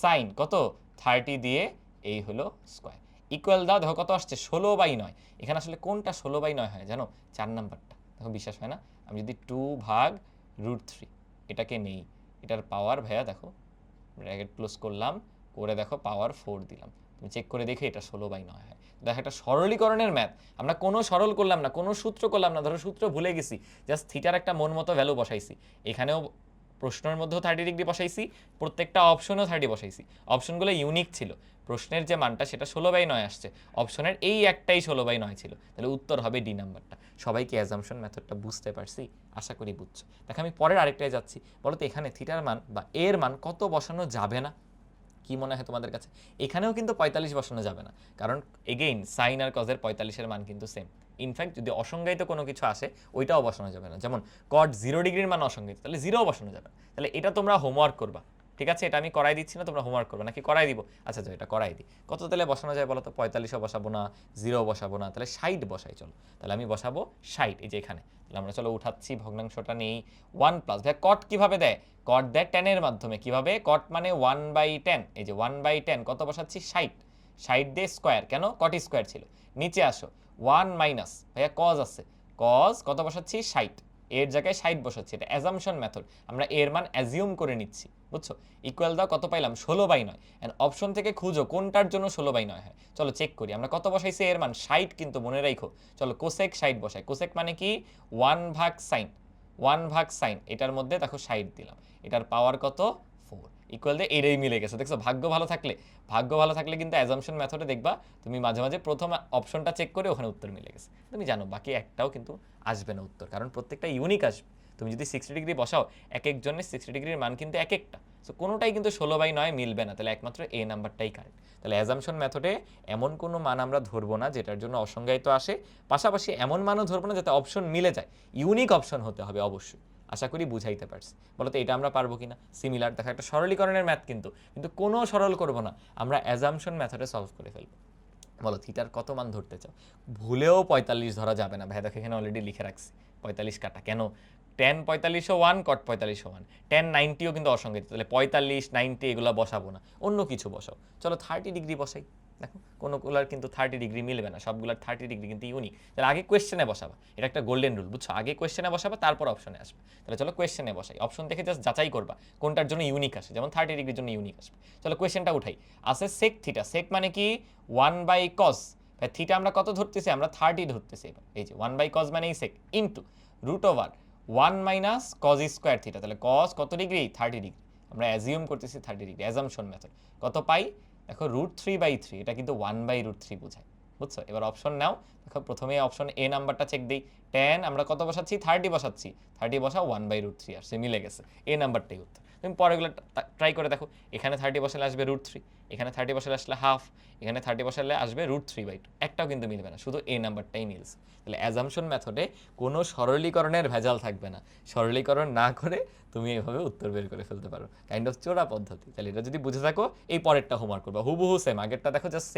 সাইন কত? 30 দিয়ে এই হলো স্কোয়ার ইকুয়াল দাও। দেখো কত আসছে? 16/9। এখানে আসলে কোনটা 16/9 হয় জানো? 4 নাম্বারটা। দেখো বিশ্বাস হয় না, আমি যদি 2 ভাগ √3 এটাকে নেই, এটার পাওয়ার ভাইয়া দেখো ব্র্যাকেট ক্লোজ করলাম, করে দেখো পাওয়ার 4 দিলাম, তুমি চেক করে দেখে এটা 16/9 হয়। দেখো একটা সরলীকরণের ম্যাথ, আমরা কোনো সরল করলাম না, কোনো সূত্র করলাম না, ধরো সূত্র ভুলে গেছি, জাস্ট থিটার একটা মন মতো ভ্যালু বসাইছি। এখানেও প্রশ্নের মধ্যেও 30 ডিগ্রি বসাইছি, প্রত্যেকটা অপশনেও 30 বসাইছি। অপশনগুলো ইউনিক ছিল, প্রশ্নের যে মানটা সেটা 16/9 আসছে, অপশনের এই একটাই 16/9 ছিল, তাহলে উত্তর হবে ডি নাম্বারটা। সবাই কি অ্যাজাম্পশন মেথডটা বুঝতে পারছি? আশা করি বুঝছো। দেখো আমি পরের আরেকটায় যাচ্ছি, বলো তো এখানে থিটার মান বা এর মান কত বসানো যাবে না? কি মনে হয় তোমাদের কাছে? এখানেও কিন্তু 45 বসানো যাবে না, কারণ এগেইন সাইন আর কজের 45-এর মান কিন্তু সেম। ইনফ্যাক্ট যদি অসংজ্ঞায়িত কোনো কিছু আসে ওইটাও বসানো যাবে না, যেমন কট 0 ডিগ্রির মান অসংজ্ঞায়িত, তাহলে 0ও বসানো যাবে না। তাহলে এটা তোমরা হোমওয়ার্ক করবা, ঠিক আছে? এটা আমি করাই দিচ্ছি না, তোমরা হোমওয়ার্ক করবা, নাকি করাই দিব? আচ্ছা এটা করাই দিই। কত তাহলে বসানো যায় বলো তো? 45ও বসাবো না, 0ও বসাবো না, তাহলে 60 বসাই। চলো তাহলে আমি বসাবো 60, এই যে এখানে। তাহলে আমরা চলো উঠাচ্ছি, ভগ্নাংশটা নেই 1 প্লাস, ভাই কট কিভাবে দেয়? কট দেয় ট্যানের মাধ্যমে। কিভাবে? কট মানে 1/10, এই যে 1/10 কত বসাচ্ছি? 60, 60 দিয়ে স্কোয়ার, কেন? কট স্কোয়ার ছিল। নিচে আসো 1 মাইনাস, ভাইয়া কজ আছে, কজ কত বসাচ্ছি? 60, এর জায়গায় 60 বসাচ্ছি। এটা অ্যাজাম্পশন মেথড, আমরা এর মান অ্যাজিউম করে নিচ্ছি, বুঝছো? ইকুয়াল দাও, কত পাইলাম? 16/9। এন্ড অপশন থেকে খুঁজো কোনটার জন্য 16/9 হয়। চলো চেক করি, আমরা কত বসাইছি? এর মান 60, কিন্তু মনে রাখো চলো কোসেক 60 বসাই। কোসেক মানে কি? 1 ভাগ সাইন, 1 ভাগ সাইন, এটার মধ্যে দেখো 60 দিলাম, এটার পাওয়ার কত? 4 ইকুয়াল দিয়ে এটাই মিলে গেছে। দেখছো ভাগ্য ভালো থাকলে কিন্তু অ্যাজাম্পশন মেথডে দেখবা তুমি মাঝে মাঝে প্রথম অপশনটা চেক করে ওখানে উত্তর মিলে গেছে, তুমি জানো বাকি একটাও কিন্তু আসবে না উত্তর, কারণ প্রত্যেকটা ইউনিক আসবে। তুমি যদি 60 ডিগ্রি বসাও, এক একজনের 60 ডিগ্রির মান কিন্তু এক একটা, সো কোনোটাই কিন্তু 16/9 মিলবে না, তাহলে একমাত্র এ নাম্বারটাই কারেক্ট। তাহলে অ্যাজাম্পশন মেথডে এমন কোনো মান আমরা ধরবো না যেটার জন্য অসংজ্ঞায়িত আসে, পাশাপাশি এমন মানও ধরবো না যাতে অপশন মিলে যায়, ইউনিক অপশন হতে হবে অবশ্যই। আশা করি বুঝাইতে পারছি। বলো তো এটা আমরা পারবো কিনা? সিমিলার দেখা একটা সরলীকরণের ম্যাথ, কিন্তু কোনো সরল করব না, আমরা অ্যাজাম্পশন মেথডে সলভ করে ফেলবো। বলো থিটার কত মান ধরতে চাও? ভুলেও 45 ধরা যাবে না ভাই, দেখো এখানে অলরেডি লিখে রাখছি 45 কাটা। কেন? tan 45ও 1, cot 45ও 1, tan 90ও কিন্তু অসংজ্ঞায়িত, তাহলে 45, 90 এগুলো বসাবো না, অন্য কিছু বসাও। চলো 30 ডিগ্রি বসাই। দেখো কোনোগুলার কিন্তু 30 ডিগ্রি মিলবে না, সবগুলার 30 ডিগ্রি কিন্তু ইউনিক। তাহলে আগে কোয়েশ্চেনে বসাবা, এটা একটা গোল্ডেন রুল, বুঝছো? আগে কোয়েশ্চেনে বসাবা, তারপর অপশনে আসবে। তাহলে চলো কোয়েশ্চেনে বসাই, অপশন দেখে জাস্ট যাচাই করবা কোনটার জন্য ইউনিক আসে, যেমন 30 ডিগ্রির জন্য ইউনিক আসবে। চলো কোয়েশ্চেনটা উঠাই। আছে সেক থিটা, সেক মানে কি? 1/cos। থিটা আমরা কত ধরতেছি? আমরা 30 ধরতেছি। এবার এই যে 1/cos মানে এই sec into √1 minus cos square theta, তাহলে কজ কত ডিগ্রি? 30 ডিগ্রি। আমরা অ্যাজিউম করতেছি 30 ডিগ্রি, অ্যাজাম্পশন মেথড। কত পাই? দেখো √3/3, এটা কিন্তু 1/√3 বোঝায়, বুঝছো? এবার অপশন নাও, দেখো প্রথমে অপশন এ নাম্বারটা চেক দিই। tan আমরা কত বসাচ্ছি? 30 বসাচ্ছি, 30 বসাও 1/√3 আসছে, মিলে গেছে, এ নাম্বারটাই উত্তর। তুমি পরেগুলো ট্রাই করে দেখো, এখানে 30 বসালে আসবে √3, এখানে 30 বসালে আসলে হাফ, এখানে 30 বসালে আসবে √3/2, একটাও কিন্তু মিলবে না, শুধু এ নাম্বারটাই মিলছে। তাহলে অ্যাজাম্পশন মেথডে কোনো সরলীকরণের ভেজাল থাকবে না, সরলীকরণ না করে তুমি এভাবে উত্তর বের করে ফেলতে পারো, কাইন্ড অফ চোরা পদ্ধতি। তাহলে এটা যদি বুঝে থাকো, এই পরেরটা হোমওয়ার্ক করবা, হুবহু সেম। আগেরটা দেখো জাস্ট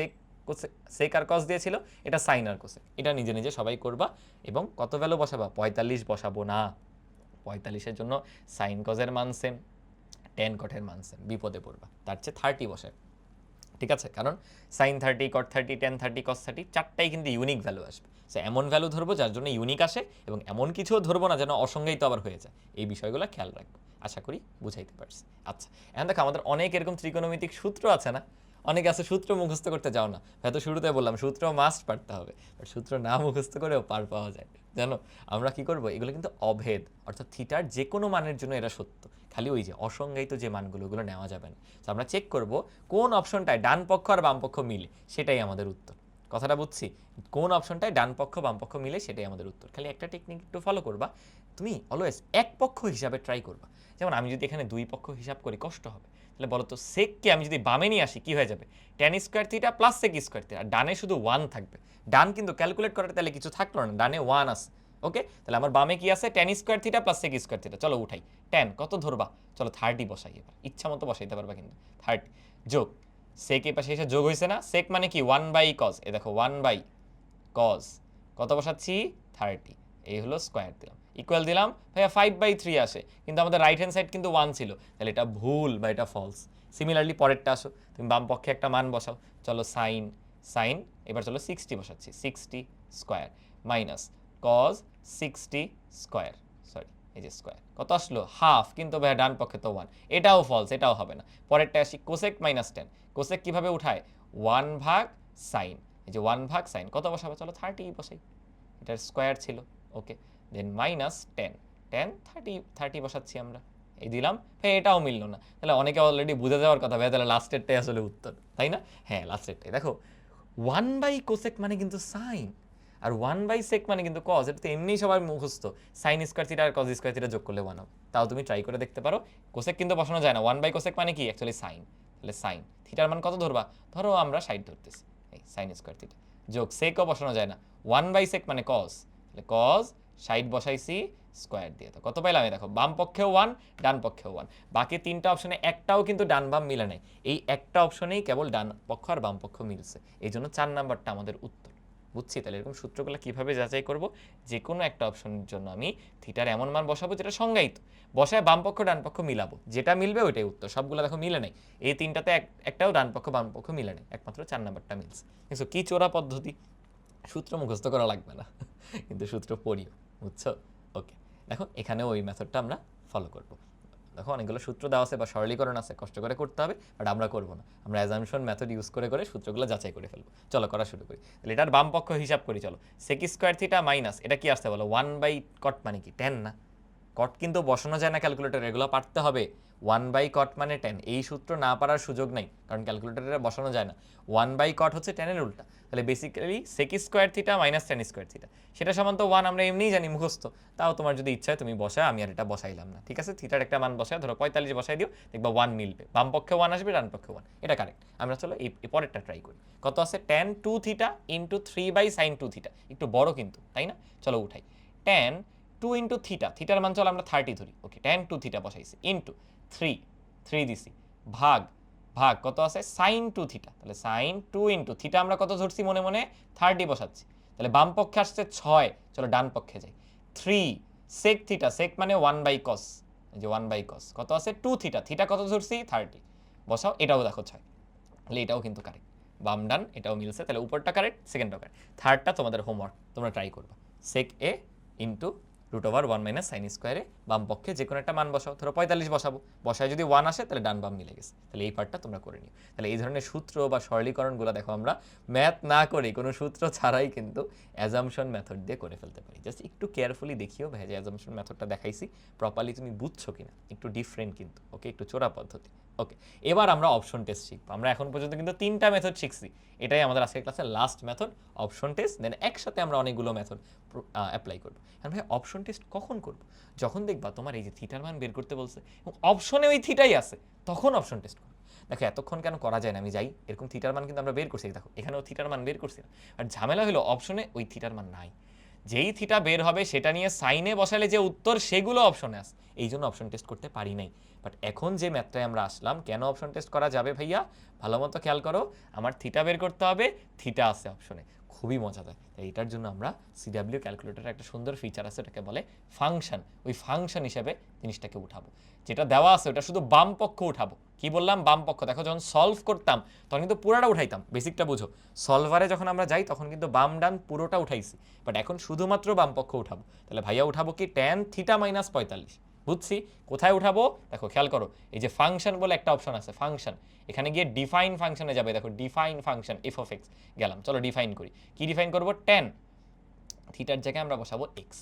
সেক আর কস দিয়েছিল, এটা সাইন আর কোসেক, এটা নিজে নিজে সবাই করবা। এবং কত ভ্যালু বসাবা? 45 বসাবো না, 45-এর জন্য সাইন কজের মান সেম, tan কটের মান সেম, বিপদে পড়বা, তার চেয়ে 30 বসায়, ঠিক আছে? কারণ সাইন 30, কট 30, tan 30, কস 30 চারটাই কিন্তু ইউনিক ভ্যালু আসবে। সো এমন ভ্যালু ধরবো যার জন্য ইউনিক আসে, এবং এমন কিছুও ধরবো না যেন অসংজ্ঞায়িত আবার হয়ে যায়। এই বিষয়গুলো খেয়াল রাখবো, আশা করি বুঝাইতে পারছি। আচ্ছা এখন দেখো আমাদের অনেক এরকম ত্রিকোণমিতিক সূত্র আছে না, অনেকে আছে সূত্র মুখস্থ করতে যাও না, হয়তো শুরুতে বললাম সূত্র মাস্ট পারতে হবে, বাট সূত্র না মুখস্থ করেও পার পাওয়া যায়। জানো আমরা কি করব, এগুলো কিন্তু অভেদ, অর্থাৎ থিটার যে কোনো মানের জন্য এরা সত্য, খালি ওই যে অসংজ্ঞায়িত যে মানগুলো ওগুলো নেওয়া যাবে না। তো আমরা চেক করব কোন অপশনটায় ডান পক্ষ আর বাম পক্ষ মিলে, সেটাই আমাদের উত্তর। কথাটা বুঝছি? কোন অপশনটায় ডান পক্ষ বাম পক্ষ মিলে সেটাই আমাদের উত্তর। খালি একটা টেকনিক একটু ফলো করবা, তুমি অলওয়েজ এক পক্ষ হিসাবে ট্রাই করবা। যেমন আমি যদি এখানে দুই পক্ষ হিসাব করি কষ্ট হবে, তাহলে বলো তো সেককে আমি যদি বামে নিয়ে আসি কি হয়ে যাবে, tan square theta plus sec square theta, আর ডানে শুধু 1 থাকবে। ডান কিন্তু ক্যালকুলেট করার তাহলে কিছু থাকলো না, ডানে 1 আছে। ওকে, তাহলে আমার বামে কি আছে, tan square theta plus sec square theta. চলো উঠাই, ট্যান কত ধরবা, চলো 30 বসাই, এবার ইচ্ছা মতো বসাইতে পারবা কিন্তু 30 যোগ সেক এই পাশে এসে যোগ হয়েছে না, সেক মানে কি 1/cos, এ দেখো 1/cos কত বসাচ্ছি 30, এই হলো স্কোয়ার দিলাম, ইকুয়াল দিলাম, ভাইয়া 5/3 আসে, কিন্তু আমাদের রাইট হ্যান্ড সাইড কিন্তু 1 ছিল, তাহলে এটা ভুল বা এটা ফলস। সিমিলারলি পরেরটা আসো, তুমি বাম পক্ষে একটা মান বসাও, চলো সাইন সাইন, এবার চলো 60 বসাচ্ছি, 60 square minus cause 60 square, sorry এই যে স্কোয়ার কত আসলো হাফ, কিন্তু ভাইয়া ডান পক্ষে তো 1, এটাও ফলস, এটাও হবে না। পরেরটা আসি কোসেক মাইনাস টেন, কোসেক কিভাবে উঠায় 1/sin, এই যে 1/sin কত বসাবো, চলো 30 বসাই, এটার স্কোয়ার ছিল। ওকে, দেন মাইনাস টেন, 30 বসাচ্ছি আমরা, এই দিলাম, হ্যাঁ এটাও মিললো না, তাহলে অনেকে অলরেডি বুঝে যাওয়ার কথা ভাই, তাহলে লাস্টেরটাই আসলে উত্তর, তাই না? হ্যাঁ লাস্টেরটাই। দেখো 1/cosec মানে কিন্তু সাইন, আর 1/sec মানে কিন্তু কজ, এটা তো এমনিই সবার মুখস্থ, সাইন স্কোয়ার থিটা আর কজ স্কোয়ার থিটা যোগ করলে 1 হবে। তাও তুমি ট্রাই করে দেখতে পারো, কোসেক কিন্তু বসানো যায় না, 1/cosec মানে কি অ্যাকচুয়ালি সাইন, তাহলে সাইন থিটার মান কত ধরবা, ধরো আমরা 60 ধরতেছি, এই সাইন স্কোয়ার থিটা যোগ সেকও বসানো যায় না, 1/sec মানে কজ, তাহলে কজ 60 বসাইছি স্কোয়ার দিয়ে, তো কত পাইলাম, দেখো বাম পক্ষেও 1 ডান পক্ষেও 1, বাকি তিনটা অপশনে একটাও কিন্তু ডান বাম মিলে নাই, এই একটা অপশনেই কেবল ডান পক্ষ আর বাম পক্ষ মিলছে, এই জন্য 4 নাম্বারটা আমাদের উত্তর। বুঝছি? তাহলে এরকম সূত্রগুলো কিভাবে যাচাই করব, যে কোনো একটা অপশনের জন্য আমি থিটার এমন মান বসাবো যেটা সংজ্ঞায়িত, বসায় বাম পক্ষ ডান পক্ষ মিলাবো, যেটা মিলবে ওইটাই উত্তর। সবগুলো দেখো মিলে নাই, এই তিনটাতে একটাও ডান পক্ষ বাম পক্ষ মিলে নাই, একমাত্র 4 নাম্বারটা মিলছে। কিন্তু কি চোরা পদ্ধতি, সূত্র মুখস্থ করা লাগবে না কিন্তু সূত্র পড়িও, বুঝছো? ওকে, দেখো এখানেও ওই মেথডটা আমরা ফলো করব। দেখো অনেকগুলো সূত্র দেওয়া আছে বা সরলীকরণ আছে, কষ্ট করে করতে হবে, বাট আমরা করবো না, আমরা অ্যাজাম্পশন মেথড ইউজ করে করে সূত্রগুলো যাচাই করে ফেলবো। চলো করা শুরু করি, তাহলে এটার বাম পক্ষ হিসাব করি, চলো সেক স্কোয়ার থিটা মাইনাস, এটা কি আসতে বলো 1/cot মানে কি 10 না, কট কিন্তু বসানো যায় না ক্যালকুলেটর, এগুলো পারতে হবে। 1/cot মানে 10, এই সূত্র না পারার সুযোগ নাই, কারণ ক্যালকুলেটরে বসানো যায় না। 1/cot হচ্ছে 10 এর উল্টা, তাহলে basically sec square theta minus tan square theta, সেটা সমান তো 1, আমরা এমনিই জানি মুখস্থ, তাও তোমার যদি ইচ্ছা হয় তুমি বসায়, আমি আর এটা বসাইলাম না, ঠিক আছে? থিটার একটা মান বসায়, ধরো 45 বসাই দিও, দেখবা 1 মিলবে, বাম পক্ষে 1 আসবে, ডান পক্ষে 1, এটা কারেক্ট। আমরা চলো এই পরেরটা ট্রাই করি, কত আছে tan 2 theta into 3/sin 2 theta, একটু বড় কিন্তু, তাই না? চলো উঠাই, tan 2 ইন্টু থিটা, থিটার মান চলো আমরা 30 ধরি, ওকে, tan 2 থিটা বসাইছি, ইন্টু 3 দিছি, ভাগ ভাগ কত আছে sin 2 থিটা, তাহলে sin 2 ইন্টু থিটা আমরা কত ধরছি মনে মনে 30 বসাচ্ছি, তাহলে বাম পক্ষে আসছে 6, চলো ডান পক্ষে যাই, 3 sec থিটা, sec মানে 1/cos, এই যে 1/cos কত আছে 2 থিটা, থিটা কত ধরছি 30, বসাও, এটাও দেখো 6, তাহলে এটাও কিন্তু কারেক্ট, বাম ডান এটাও মিলছে, তাহলে উপরটা কারেক্ট, সেকেন্ডটাও কারেক্ট, থার্ডটা তোমাদের হোমওয়ার্ক, তোমরা ট্রাই করবা, sec a ইন্টু √1 - sin স্কোয়ারে বাম পক্ষে যে কোনো একটা মান বসাও, ধরো 45 বসাবো, বসায় যদি 1 আসে তাহলে ডান বাম মিলে গেছে, তাহলে এই পার্টটা তোমরা করে নিও। তাহলে এই ধরনের সূত্র বা সরলীকরণগুলো দেখো আমরা ম্যাথ না করে কোনো সূত্র ছাড়াই কিন্তু অ্যাজাম্পশন মেথড দিয়ে করে ফেলতে পারি। জাস্ট একটু কেয়ারফুলি দেখিও ভাই যে অ্যাজাম্পশন মেথডটা দেখাইছি প্রপারলি তুমি বুঝছো কিনা, একটু ডিফারেন্ট কিন্তু, ওকে, একটু চোরা পদ্ধতি। ওকে, এবার আমরা অপশন টেস্ট শিখবো। আমরা এখন পর্যন্ত কিন্তু 3টা মেথড শিখছি, এটাই আমাদের আজকের ক্লাসের লাস্ট মেথড অপশন টেস্ট, দেন একসাথে আমরা অনেকগুলো মেথড অ্যাপ্লাই করবো। এখন ভাই অপশন টেস্ট কখন করবো, যখন দেখবা তোমার এই যে থিটার মান বের করতে বলছে এবং অপশনে ওই থিটাই আছে, তখন অপশন টেস্ট করো। দেখো এতক্ষণ কেন করা যায় না আমি যাই, এরকম থিটার মান কিন্তু আমরা বের করছি, দেখো এখানেও থিটার মান বের করছি না, আর ঝামেলা হলো অপশনে ওই থিটার মান নাই, যেই থিটা বের হবে সেটা নিয়ে সাইনে বসালে যে উত্তর সেগুলো অপশনে আছে, এই জন্য অপশন টেস্ট করতে পারি নাই। বাট এখন যে ম্যাথটায় আমরা আসলাম, কেন অপশন টেস্ট করা যাবে ভাইয়া, ভালো মতো খেয়াল করো, আমার থিটা বের করতে হবে, থিটা আছে অপশনে, খুবই মজাদার। তাই এটার জন্য আমরা সিডাব্লিউ ক্যালকুলেটরের একটা সুন্দর ফিচার আছে, ওটাকে বলে ফাংশন, ওই ফাংশন হিসেবে জিনিসটাকে উঠাবো, যেটা দেওয়া আছে ওটা শুধু বাম পক্ষ উঠাবো। কি বললাম, বাম পক্ষ। দেখো যখন সলভ করতাম তখন কিন্তু পুরোটা উঠাইতাম, বেসিকটা বুঝো, সলভারে যখন আমরা যাই তখন কিন্তু বাম ডান পুরোটা উঠাইছি, বাট এখন শুধুমাত্র বাম পক্ষ উঠাবো। তাহলে ভাইয়া উঠাবো কি tan থিটা মাইনাস 45, বুঝছি। কোথায় উঠাবো দেখো, খেয়াল করো, এই যে ফাংশন বলে একটা অপশন আছে, ফাংশন, এখানে গিয়ে ডিফাইন ফাংশনে যাবে। দেখো define function F of x গেলাম, চলো ডিফাইন করি। কি ডিফাইন করবো? টেন, থিটার জায়গায় আমরা বসাবো এক্স,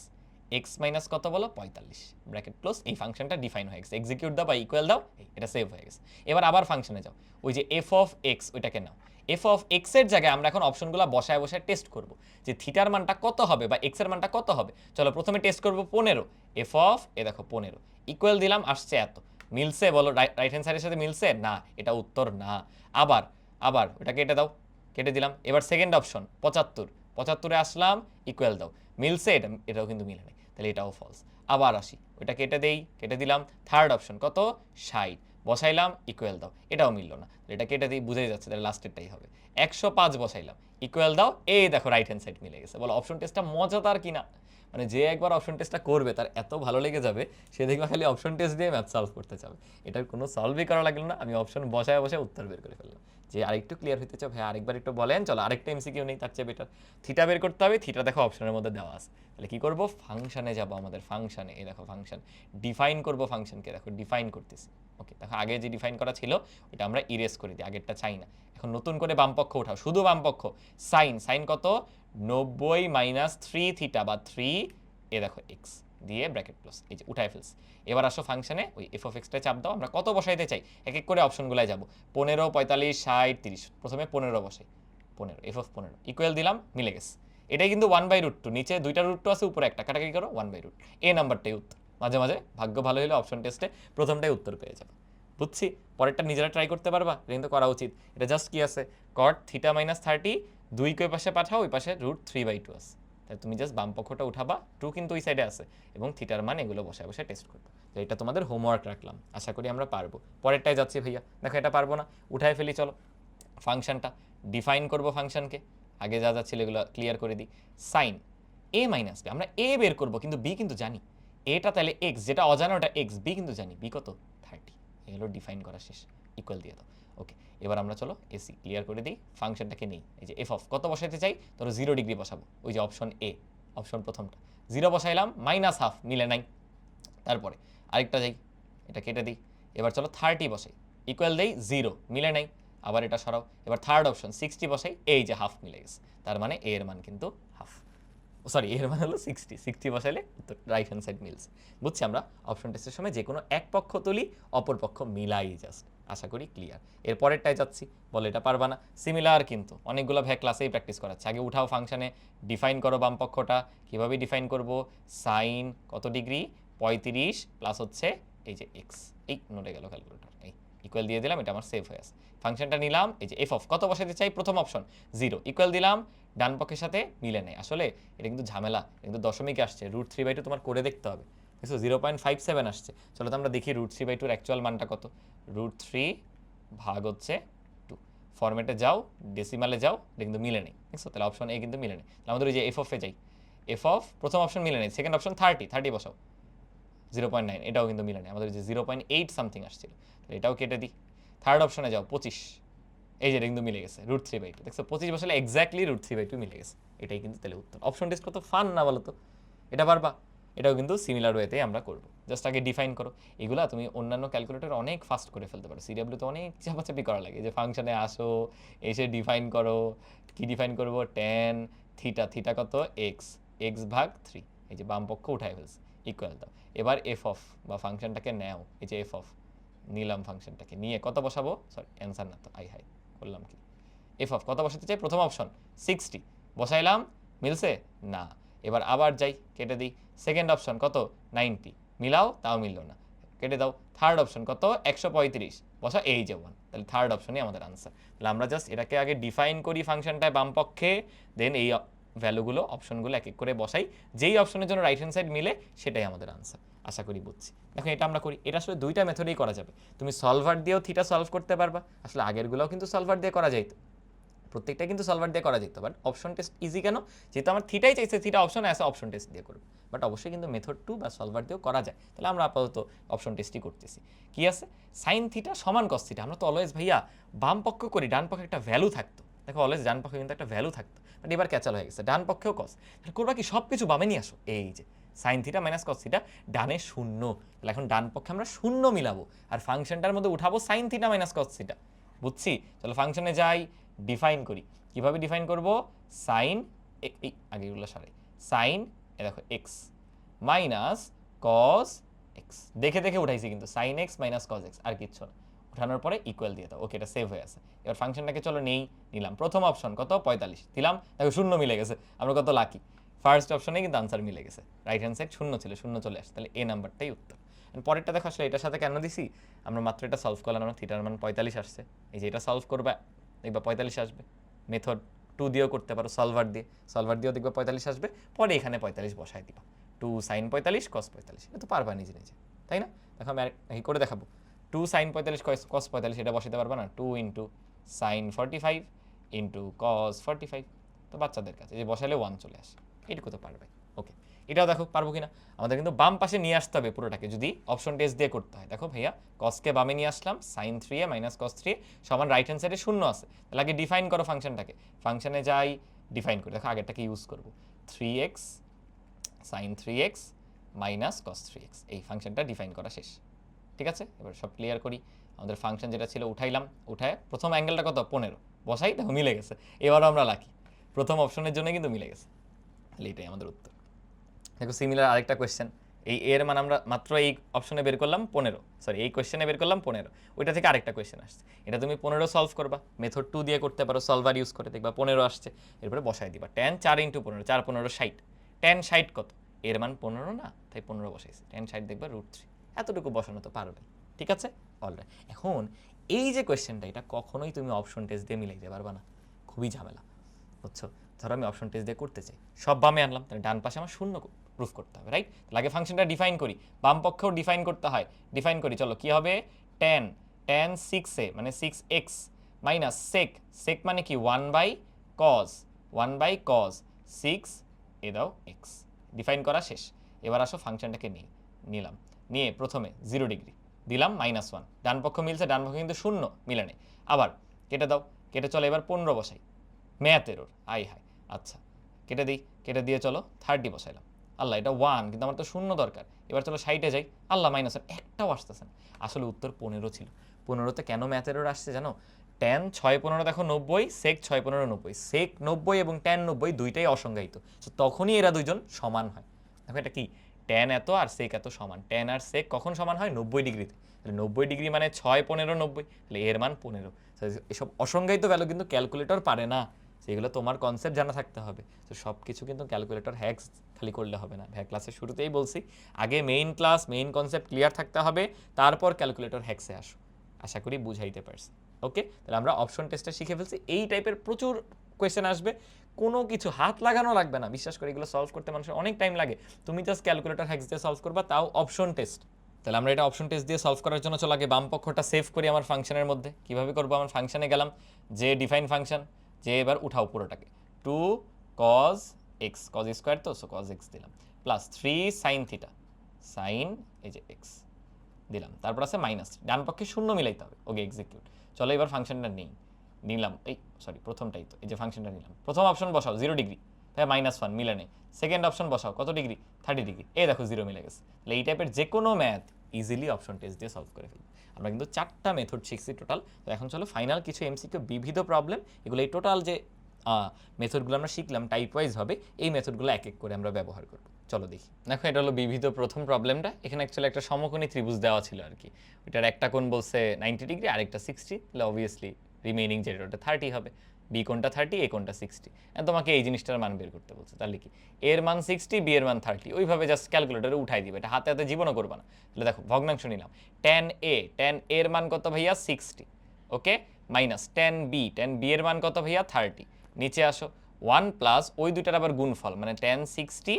এক্স মাইনাস কত বলো 45 ব্র্যাকেট ক্লোজ। এই ফাংশনটা ডিফাইন হয়ে গেছে, এক্সিকিউট দাও বা ইকুয়াল দাও, এটা সেভ হয়ে গেছে। এবার আবার ফাংশনে যাও, ওই যে এফ অফ এক্স ওইটাকে নাও। এফ অফ এক্স এর জায়গায় আমরা এখন অপশনগুলো বসায় বসায় টেস্ট করব যে থিটার মানটা কত হবে বা এক্স এর মানটা কত হবে। চলো প্রথমে টেস্ট করব 15, এফ অফ এ দেখো 15, ইকুয়াল দিলাম, আসছে এত, মিলছে বলো রাইট হ্যান্ড সাইডের সাথে মিলছে না, এটা উত্তর না। আবার আবার ওটা কেটে দাও, কেটে দিলাম। এবার সেকেন্ড অপশন 75, 75-এ আসলাম, ইকুয়াল দাও, মিলছে, এটাও কিন্তু মিলে নেই, তাহলে এটাও ফলস। আবার আসি, ওইটা কেটে দেই, কেটে দিলাম। থার্ড অপশন কত 60, বসাইলাম, ইকুয়াল দাও, এটাও মিললো না, এটা কেটে দিই, বুঝেই যাচ্ছে তাহলে লাস্টেরটাই হবে। 105 বসাইলাম, ইকুয়াল দাও, এই দেখো রাইট হ্যান্ড সাইড মিলে গেছে। বলো অপশন টেস্টটা মজাদার কিনা? মানে যে একবার অপশন টেস্টটা করবে তার এত ভালো লেগে যাবে, সে দেখবে খালি অপশন টেস্ট দিয়ে ম্যাথ সলভ করতে চাবে। এটার কোনো সলভই করা লাগলো না, আমি অপশন বসায় বসায় উত্তর বের করে ফেললাম। যে আরেকটু ক্লিয়ার হইতে চাও ভাই, আরেকবার একটু বলেন, চলো আরেকটা এমসিকিউ নেই, তার চেয়ে বেটার। থিটা বের করতে হবে, থিটা দেখো অপশনের মধ্যে দেওয়া আছে। তাহলে কি করব? ফাংশনে যাব, আমাদের ফাংশনে, এই দেখো ফাংশন, ডিফাইন করব ফাংশনকে, দেখো ডিফাইন করতেছি। ওকে, দেখো আগে যে ডিফাইন করা ছিল ওটা আমরা ইরেজ করে দিই, আগেরটা চাই না। এখন নতুন করে বামপক্ষ উঠাও, শুধু বামপক্ষ। সাইন, সাইন কত 90 মাইনাস 3 থিটা বা 3, এ দেখো এক্স দিয়ে ব্র্যাকেট প্লাস, এই যে উঠায় ফেলছি। এবার আসো ফাংশনে, ওই এফ অফ এক্সটা চাপ দাও, আমরা কত বসাইতে চাই এক এক করে অপশনগুলোয় যাব। 15, 45, 60, 30, প্রথমে 15 বসাই, 15, এফ অফ 15, ইকুয়াল দিলাম, মিলে গেছে। এটাই কিন্তু 1/√2, নিচে দুইটা √2 আছে, উপরে একটা, কাটাকাটি করো 1/√2, এ নাম্বারটাই উত্তর। মাঝে মাঝে ভাগ্য ভালো হলে অপশন টেস্টে প্রথমটাই উত্তর পেয়ে যাবে। বুঝছি, পরেরটা নিজেরা ট্রাই করতে পারবা, এটা কিন্তু করা উচিত। এটা জাস্ট কি আছে, কট থিটা মাইনাস 30, 2 কে পাশে পাঠাও, ওই পাশে √3/2 আছে। তাই তুমি জাস্ট বাম পক্ষটা উঠাবা, 2 কিন্তু ওই সাইডে আছে, এবং থিটার মান এগুলো বসায় বসায় টেস্ট করবে। তো এটা তোমাদের হোমওয়ার্ক রাখলাম, আশা করি আমরা পারবো। পরেরটায় যাচ্ছি ভাইয়া, দেখো এটা পারবো না, উঠায় ফেলি। চলো ফাংশনটা ডিফাইন করব, ফাংশনকে আগে যা যা ছিল এগুলো ক্লিয়ার করে দিই। সাইন এ মাইনাস বি, আমরা এ বের করবো কিন্তু বি কিন্তু জানি, এটা তাহলে এক্স, যেটা অজানা ওটা এক্স, বি কিন্তু জানি, বি কত 30, এগুলো ডিফাইন করা শেষ, ইকুয়াল দিয়ে দাও। ওকে, এবার আমরা চলো এসি ক্লিয়ার করে দিই, ফাংশনটাকে নিই। এই যে এফ অফ কত বসাইতে চাই, ধরো 0 ডিগ্রি বসাবো, ওই যে অপশন এ, অপশন প্রথমটা 0 বসাইলাম, -½ মিলে নাই। তারপরে আরেকটা যাই, এটা কেটে দিই। এবার চলো 30 বসাই, ইকুয়াল দেই 0, মিলে নাই, আবার এটা সরাও। এবার থার্ড অপশন 60 বসাই, এই যে হাফ মিলে গেছে, তার মানে এ এর মান কিন্তু হাফ, সরি এর মান হলো 60, 60 বসাইলে উত্তর রাইট হ্যান্ড সাইড মিলছে। বুঝছি, আমরা অপশন টেস্টের সময় যে কোনো এক পক্ষ তুলি, অপর পক্ষ মিলাই জাস্ট। আশা করি ক্লিয়ার। এর পরেরটায় যাচ্ছি, বলে এটা পারবা না, সিমিলার কিন্তু অনেকগুলো ভাই ক্লাসেই প্র্যাকটিস করাচ্ছে। আগে উঠাও ফাংশনে, ডিফাইন করো বাম পক্ষটা, কীভাবে ডিফাইন করব, সাইন কত ডিগ্রি 35 প্লাস হচ্ছে এই যে এক্স, এই নড়ে গেল ক্যালকুলেটর, এই ইকুয়াল দিয়ে দিলাম, এটা আমার সেভ হয়ে আছে। ফাংশনটা নিলাম, এই যে এফ অফ কত বসাতে চাই, প্রথম অপশন 0, ইকুয়াল দিলাম, ডান পক্ষের সাথে মিলে নেই। আসলে এটা কিন্তু ঝামেলা, কিন্তু দশমিকে আসছে, √3/2 তোমার করে দেখতে হবে। দেখছো 0.57 আসছে। চলো তো আমরা দেখি √3/2 অ্যাকচুয়াল মানটা কত। √3 ভাগ হচ্ছে 2, ফরম্যাটে যাও, ডেসিমালে যাও, এটা কিন্তু মিলে নেই। দেখছো, তাহলে অপশন এ কিন্তু মিলে নেই। তাহলে আমাদের ওই যে এফ অফে যাই, এফ অফ প্রথম অপশন মিলে নেই, সেকেন্ড অপশন 30 বসাও, 0.9, এটাও কিন্তু মিলে নেই, আমাদের যে 0.8 সামথিং আসছিল, তো এটাও কেটে দিই। থার্ড অপশনে যাও 25, এই যে এটা কিন্তু মিলে গেছে, √3/2, দেখছো 25 বসালে এক্স্যাক্টলি √3/2 মিলে গেছে, এটাই কিন্তু তাহলে উত্তর। অপশন টেস্ট কত ফান না বলো তো, এটা পারবা? এটাও কিন্তু সিমিলার ওয়েতে আমরা করব, জাস্ট আগে ডিফাইন করো। এগুলা তুমি অন্যান্য ক্যালকুলেটর অনেক ফাস্ট করে ফেলতে পারো, সিডাব্লিউ তো অনেক চাপাচাপি করা লাগে, যে ফাংশনে আসো, এসে ডিফাইন করো। কি ডিফাইন করব, tan থিটা, থিটা কত এক্স, এক্স ভাগ 3, এই যে বাম পক্ষ উঠায় ফেলছে, ইকুয়াল দাও। এবার এফ অফ বা ফাংশনটাকে নেও, এই যে এফ অফ নিলাম, ফাংশনটাকে নিয়ে কত বসাবো, সরি অ্যান্সার না তো, আই হাই করলাম কি, এফ অফ কত বসাতে চাই, প্রথম অপশন 60 বসাইলাম, মিলছে না। এবার আবার যাই, কেটে দিই। সেকেন্ড অপশন কত 90, মিলাও, তাও মিললো না, কেটে দাও। থার্ড অপশন কত 135 বসা, এই যে 1, তাহলে থার্ড অপশনই আমাদের আনসার। তাহলে আমরা জাস্ট এটাকে আগে ডিফাইন করি ফাংশনটায় বাম পক্ষে, দেন এই ভ্যালুগুলো অপশনগুলো এক এক করে বসাই, যেই অপশনের জন্য রাইট হ্যান্ড সাইড মিলে সেটাই আমাদের আনসার। আশা করি বুঝছি। দেখো এটা আমরা করি, এটা আসলে দুইটা মেথডেই করা যাবে। তুমি সলভার দিয়েও থিটা সলভ করতে পারবা, আসলে আগেরগুলোও কিন্তু সলভার দিয়ে করা যাইতো, প্রত্যেকটা কিন্তু সলভার দিয়ে করা যেত, বাট অপশন টেস্ট ইজি কেন, যেহেতু আমার থিটাই চাইছে, থিটা অপশনে আছে, অপশন টেস্ট দিয়ে করবো। বাট অবশ্যই কিন্তু মেথড 2 বা সলভার দিয়েও করা যায়, তাহলে আমরা আপাতত অপশন টেস্টই করতেছি। কি আছে, সাইন থিটা সমান কস থিটা, আমরা তো অলওয়েজ ভাইয়া বাম পক্ষ করি, ডান পক্ষে একটা ভ্যালু থাকতো, দেখো অলওয়েজ ডান পক্ষে কিন্তু একটা ভ্যালু থাকতো, বাট এবার ক্যাচাল হয়ে গেছে, ডান পক্ষেও কস, করবা কি সব কিছু বামে নিয়ে আসো, এই যে sine theta minus cos theta, ডানে শূন্য। তাহলে এখন ডান পক্ষে আমরা শূন্য মিলাবো আর ফাংশনটার মধ্যে উঠাবো sine theta minus cos theta. বুঝছি? চলো ফাংশনে যাই, ডিফাইন করি। কিভাবে ডিফাইন করব? সাইন এই আগেগুলো সারাই, সাইন এ দেখো এক্স মাইনাস কস এক্স, দেখে দেখে উঠাইছি কিন্তু sine x minus cos x, আর কিচ্ছু না। উঠানোর পরে ইকুয়াল দিয়ে দাও, ওকে এটা সেভ হয়ে আছে। এবার ফাংশনটাকে চলো নিলাম। প্রথম অপশন কত? 45 দিলাম, দেখো শূন্য মিলে গেছে, আমরা কত লাকি। ফার্স্ট অপশনে কিন্তু আনসার মিলে গেছে, রাইট হ্যান্ড সাইড শূন্য ছিল, শূন্য চলে আসে, তাহলে এ নাম্বারটাই উত্তর। পরেরটা দেখো আসলে এটার সাথে কেন দিছি, আমরা মাত্র এটা সলভ করলাম, আমরা থিটার মান 45 আসছে, এই যে এটা সলভ করবা দেখবা 45 আসবে। মেথড 2 দিয়েও করতে পারো, সলভার দিয়েও দেখবা 45 আসবে, পরে এখানে 45 বসায় দিবা, 2 সাইন 45 কস 45, এটা তো পারবা নিজে নিজে, তাই না? দেখো আমি এই করে দেখাবো, 2 সাইন 45 কস 45, এটা বসাতে পারবা না, 2 ইন্টু সাইন 45 ইন্টু কস 45, তো বাচ্চাদের কাছে যে বসালে 1 চলে আসে, এইটুকু তো পারবে। ওকে, এটাও দেখো পারবো কিনা, আমাদের কিন্তু বাম পাশে নিয়ে আসতে হবে পুরোটাকে, যদি অপশন টেস্ট দিয়ে করতে হয়। দেখো ভাইয়া কসকে বামে নিয়ে আসলাম, sign 3a minus cos 3a সমান রাইট হ্যান্ড সাইডে শূন্য আছে, তাহলে আগে ডিফাইন করো ফাংশনটাকে। ফাংশনে যাই, ডিফাইন করি, দেখো আগেরটাকে ইউজ করব, 3x sign 3x minus cos 3x, এই ফাংশনটা ডিফাইন করা শেষ। ঠিক আছে, এবার সব ক্লিয়ার করি। আমাদের ফাংশন যেটা ছিল উঠাইলাম, উঠায় প্রথম অ্যাঙ্গেলটা কত? 15 বসাই, দেখো মিলে গেছে, এবারও আমরা লাকি, প্রথম অপশনের জন্য কিন্তু মিলে গেছে, তাহলে এটাই আমাদের উত্তর। দেখো সিমিলার আরেকটা কোয়েশ্চেন, এই এর মান আমরা মাত্র এই অপশনে বের করলাম 15, সরি এই কোয়েশ্চেনে বের করলাম 15, ওইটা থেকে আরেকটা কোয়েশ্চেন আসছে, এটা তুমি 15 সলভ করবা, মেথড 2 দিয়ে করতে পারো, সলভার ইউজ করে দেখবা 15 আসছে, এরপরে বসাই দিবা tan 4 ইন্টু 15, 4 15 60, tan 60 কত? এর মান 15 না, তাই 15 বসাইছি, tan 60 দেখবা √3, এতটুকু বসানো তো পারবে, ঠিক আছে অলরাইট। এখন এই যে কোয়েশ্চেনটা, এটা কখনোই তুমি অপশন টেস্ট দিয়ে মিলাইতে পারবা না, খুবই ঝামেলা, বুঝছো? ধরো আমি অপশন টেস্ট দিয়ে করতে চাই, সব বামে আনলাম, তাহলে ডান পাশে আমার শূন্য প্রুফ করতে হবে, রাইট? তাহলে আগে ফাংশনটা ডিফাইন করি, বাম পক্ষেও ডিফাইন করতে হয়, ডিফাইন করি, চলো কি হবে? tan 6a মানে 6x মাইনাস sec মানে কি 1/cos 6 এ দাও x, ডিফাইন করা শেষ। এবার আসো ফাংশনটাকে নিলাম, নিয়ে প্রথমে 0 ডিগ্রি দিলাম, -1, ডান পক্ষ মিলছে, ডান পক্ষ কিন্তু শূন্য মিলে নেই, আবার কেটে দাও, কেটে চলো এবার 15 বসাই, ম্যাথ এরর, হাই আচ্ছা কেটে দিই, কেটে দিয়ে চলো 30 বসাইলাম, আল্লাহ এটা 1, কিন্তু আমার তো শূন্য দরকার, এবার চলো 60-এ যাই, আল্লাহ -1, একটাও আসতেছে না, আসলে উত্তর 15 ছিল। 15তে কেন ম্যাথ এরর আসছে জানো? tan 6 15 দেখো 90, sec 6 15 90, sec 90 এবং tan 90 দুইটাই অসংজ্ঞায়িত, তখনই এরা দুইজন সমান হয়। দেখো এটা কি, tan এত আর sec এত সমান, tan আর sec কখন সমান হয়? 90 ডিগ্রিতে, তাহলে 90 ডিগ্রি মানে 6 15 90, তাহলে এর মান 15। এসব অসংজ্ঞায়িত ভ্যালু কিন্তু ক্যালকুলেটর পারে না, সেগুলো তোমার কনসেপ্ট জানা থাকতে হবে। তো সব কিছু কিন্তু ক্যালকুলেটর হ্যাক্স খালি করলে হবে না, ক্লাসের শুরুতেই বলছি, আগে main class main concept clear থাকতে হবে, তারপর ক্যালকুলেটর হ্যাক্সে আসো। আশা করি বুঝাইতে পারছি। ওকে, তাহলে আমরা অপশন টেস্টে শিখে ফেলছি, এই টাইপের প্রচুর কোয়েশ্চেন আসবে, কোনো কিছু হাত লাগানো লাগবে না, বিশ্বাস করে এগুলো সলভ করতে মানুষের অনেক টাইম লাগে, তুমি জাস্ট ক্যালকুলেটর হ্যাক্স দিয়ে সলভ করবা, তাও অপশন টেস্ট। তাহলে আমরা এটা অপশন টেস্ট দিয়ে সলভ করার জন্য চলো আগে বাম পক্ষটা সেভ করি আমার ফাংশনের মধ্যে। কিভাবে করবো? আমার ফাংশনে গেলাম, যে ডিফাইন ফাংশন, যে এবার উঠাও পুরোটাকে, 2 cos x cos স্কোয়ার, তো সো cos x দিলাম, প্লাস 3 sin থিটা সাইন এই যে x দিলাম, তারপর আছে মাইনাস, ডান পক্ষে শূন্য মিলাইতে হবে, ওকে এক্সিকিউট। চলো এবার ফাংশনটা নিলাম, এই সরি প্রথমটাই তো, এই যে ফাংশনটা নিলাম, প্রথম অপশন বসাও 0 ডিগ্রি, তাই -1 মিলে নেই, সেকেন্ড অপশন বসাও কত ডিগ্রি? 30 ডিগ্রি, এই দেখো 0 মিলে গেছে। তাহলে এই টাইপের যে কোনো ম্যাথ ইজিলি অপশন টেস্ট দিয়ে সলভ করে ফেলবো। আমরা কিন্তু 4টা মেথড শিখছি টোটাল, তো এখন চলো ফাইনাল কিছু এমসিকিউ বিবিধ প্রবলেম, এগুলো এই টোটাল যে মেথডগুলো আমরা শিখলাম টাইপ ওয়াইজ হবে, এই মেথডগুলো এক এক করে আমরা ব্যবহার করব। চলো দেখি। দেখো এটা হলো বিবিধ প্রথম প্রবলেমটা, এখানে অ্যাকচুয়ালি একটা সমকোণী ত্রিভুজ দেওয়া ছিল আর কি, ওইটার একটা কোণ বলছে 90 ডিগ্রি, আরেকটা 60, তাহলে অবভিয়াসলি রিমেইনিং যেটা ওটা 30 হবে, বি কোণটা 30, এ কোণটা 60, তোমাকে এই জিনিসটার মান বের করতে বলছে, তাহলে কি এর মান 60, বি এর মান 30, ওইভাবে জাস্ট ক্যালকুলেটরে উঠাই দিবে, এটা হাতে হাতে জীবনও করবা না। তাহলে দেখো ভগ্নাংশ নিলাম, tan এর মান কত ভাইয়া? 60, ওকে, মাইনাস tan b এর মান কত ভাইয়া? 30, নিচে আসো 1 প্লাস ওই দুইটার আবার গুণফল, মানে tan 60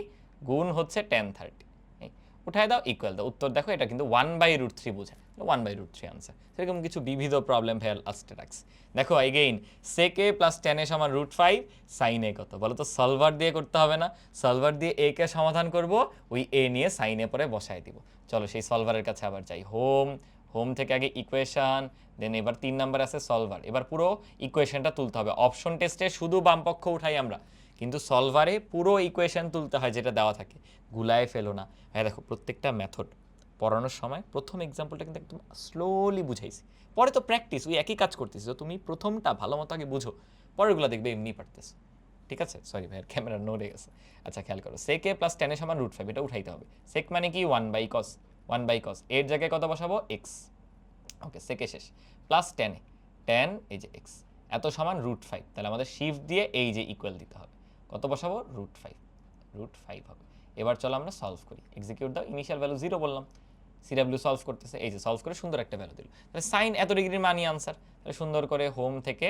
গুণ হচ্ছে tan 30, উঠায় দাও, ইকুয়াল দাও, উত্তর দেখো এটা কিন্তু 1/√3 বোঝায়, 1/√3 আনসার। সেরকম কিছু বিবিধ প্রবলেম ভ্যাল লাস্টে রাখছে। দেখো again sec a plus tan a সমান √5, sin a কত বলো তো? সলভার দিয়ে করতে হবে না, সলভার দিয়ে a কে সমাধান করব, ওই a নিয়ে sin a পরে বসায় দিব। চলো সেই সলভারের কাছে আবার যাই, হোম থেকে আগে ইকুয়েশন, দেন এবার 3 নাম্বার আছে সলভার, এবার পুরো ইকুয়েশনটা তুলতে হবে। অপশন টেস্টে শুধু বাম পক্ষ উঠাই আমরা, কিন্তু সলভারে পুরো ইকুয়েশন তুলতে হয় যেটা দেওয়া থাকে, গুলায় ফেলো না। হ্যাঁ দেখো প্রত্যেকটা মেথড পড়ানোর সময় প্রথম এক্সাম্পলটা কিন্তু একদম স্লোলি বুঝাইছি, পরে তো প্র্যাকটিস, ওই একই কাজ করতেছি, তো তুমি প্রথমটা ভালো মতো আগে বুঝো, পরেরগুলো দেখবে এমনি পারতেছো। ঠিক আছে, সরি ভাইয়ের ক্যামেরা নড়ে গেছে। আচ্ছা খেয়াল করো, সেক এ প্লাস টেনের সমান √5, এটা উঠাইতে হবে। সেক মানে কি 1/cos, 1/cos এর জায়গায় কত বসাবো, এক্স। ওকে, সেকে শেষ। প্লাস টেনে, টেন এই যে এক্স, এত সমান √5, তাহলে আমাদের শিফট দিয়ে এই যে ইকুয়াল দিতে হবে, কত বসাবো, √5, √5 হবে। এবার চলো আমরা সলভ করি, এক্সিকিউট দাও, ইনিশিয়াল ভ্যালু 0 বললাম, সিডাব্লিউ সলভ করতেছে, এই যে সলভ করে সুন্দর একটা ভ্যালু দিল, তাহলে সাইন এত ডিগ্রির মানি আনসার। তাহলে সুন্দর করে হোম থেকে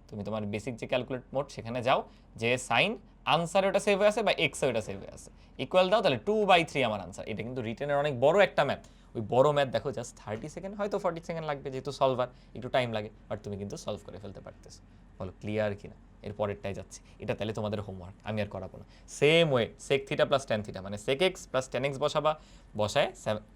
তুমি তোমার বেসিক যে ক্যালকুলেট মোড সেখানে যাও, যে সাইন আনসার ওটা সেভ হয়ে আছে বা এক্স ওটা সেভ হয়ে আছে, ইকুয়াল দাও, তাহলে 2/3 আমার আনসার। এটা কিন্তু রিটেনের অনেক বড় একটা ম্যাথ, ওই বড় ম্যাথ দেখো জাস্ট 30 সেকেন্ড, হয়তো 40 সেকেন্ড লাগবে, যেহেতু সলভার একটু টাইম লাগে, বাট তুমি কিন্তু সলভ করে ফেলতে পারতেছো। বলো ক্লিয়ার কিনা? এর পরেরটাই যাচ্ছি, এটা তাহলে তোমাদের হোমওয়ার্ক, আমি আর করাবো না। Same way sec theta plus tan theta, মানে sec x plus tan x বসাবা, বসায়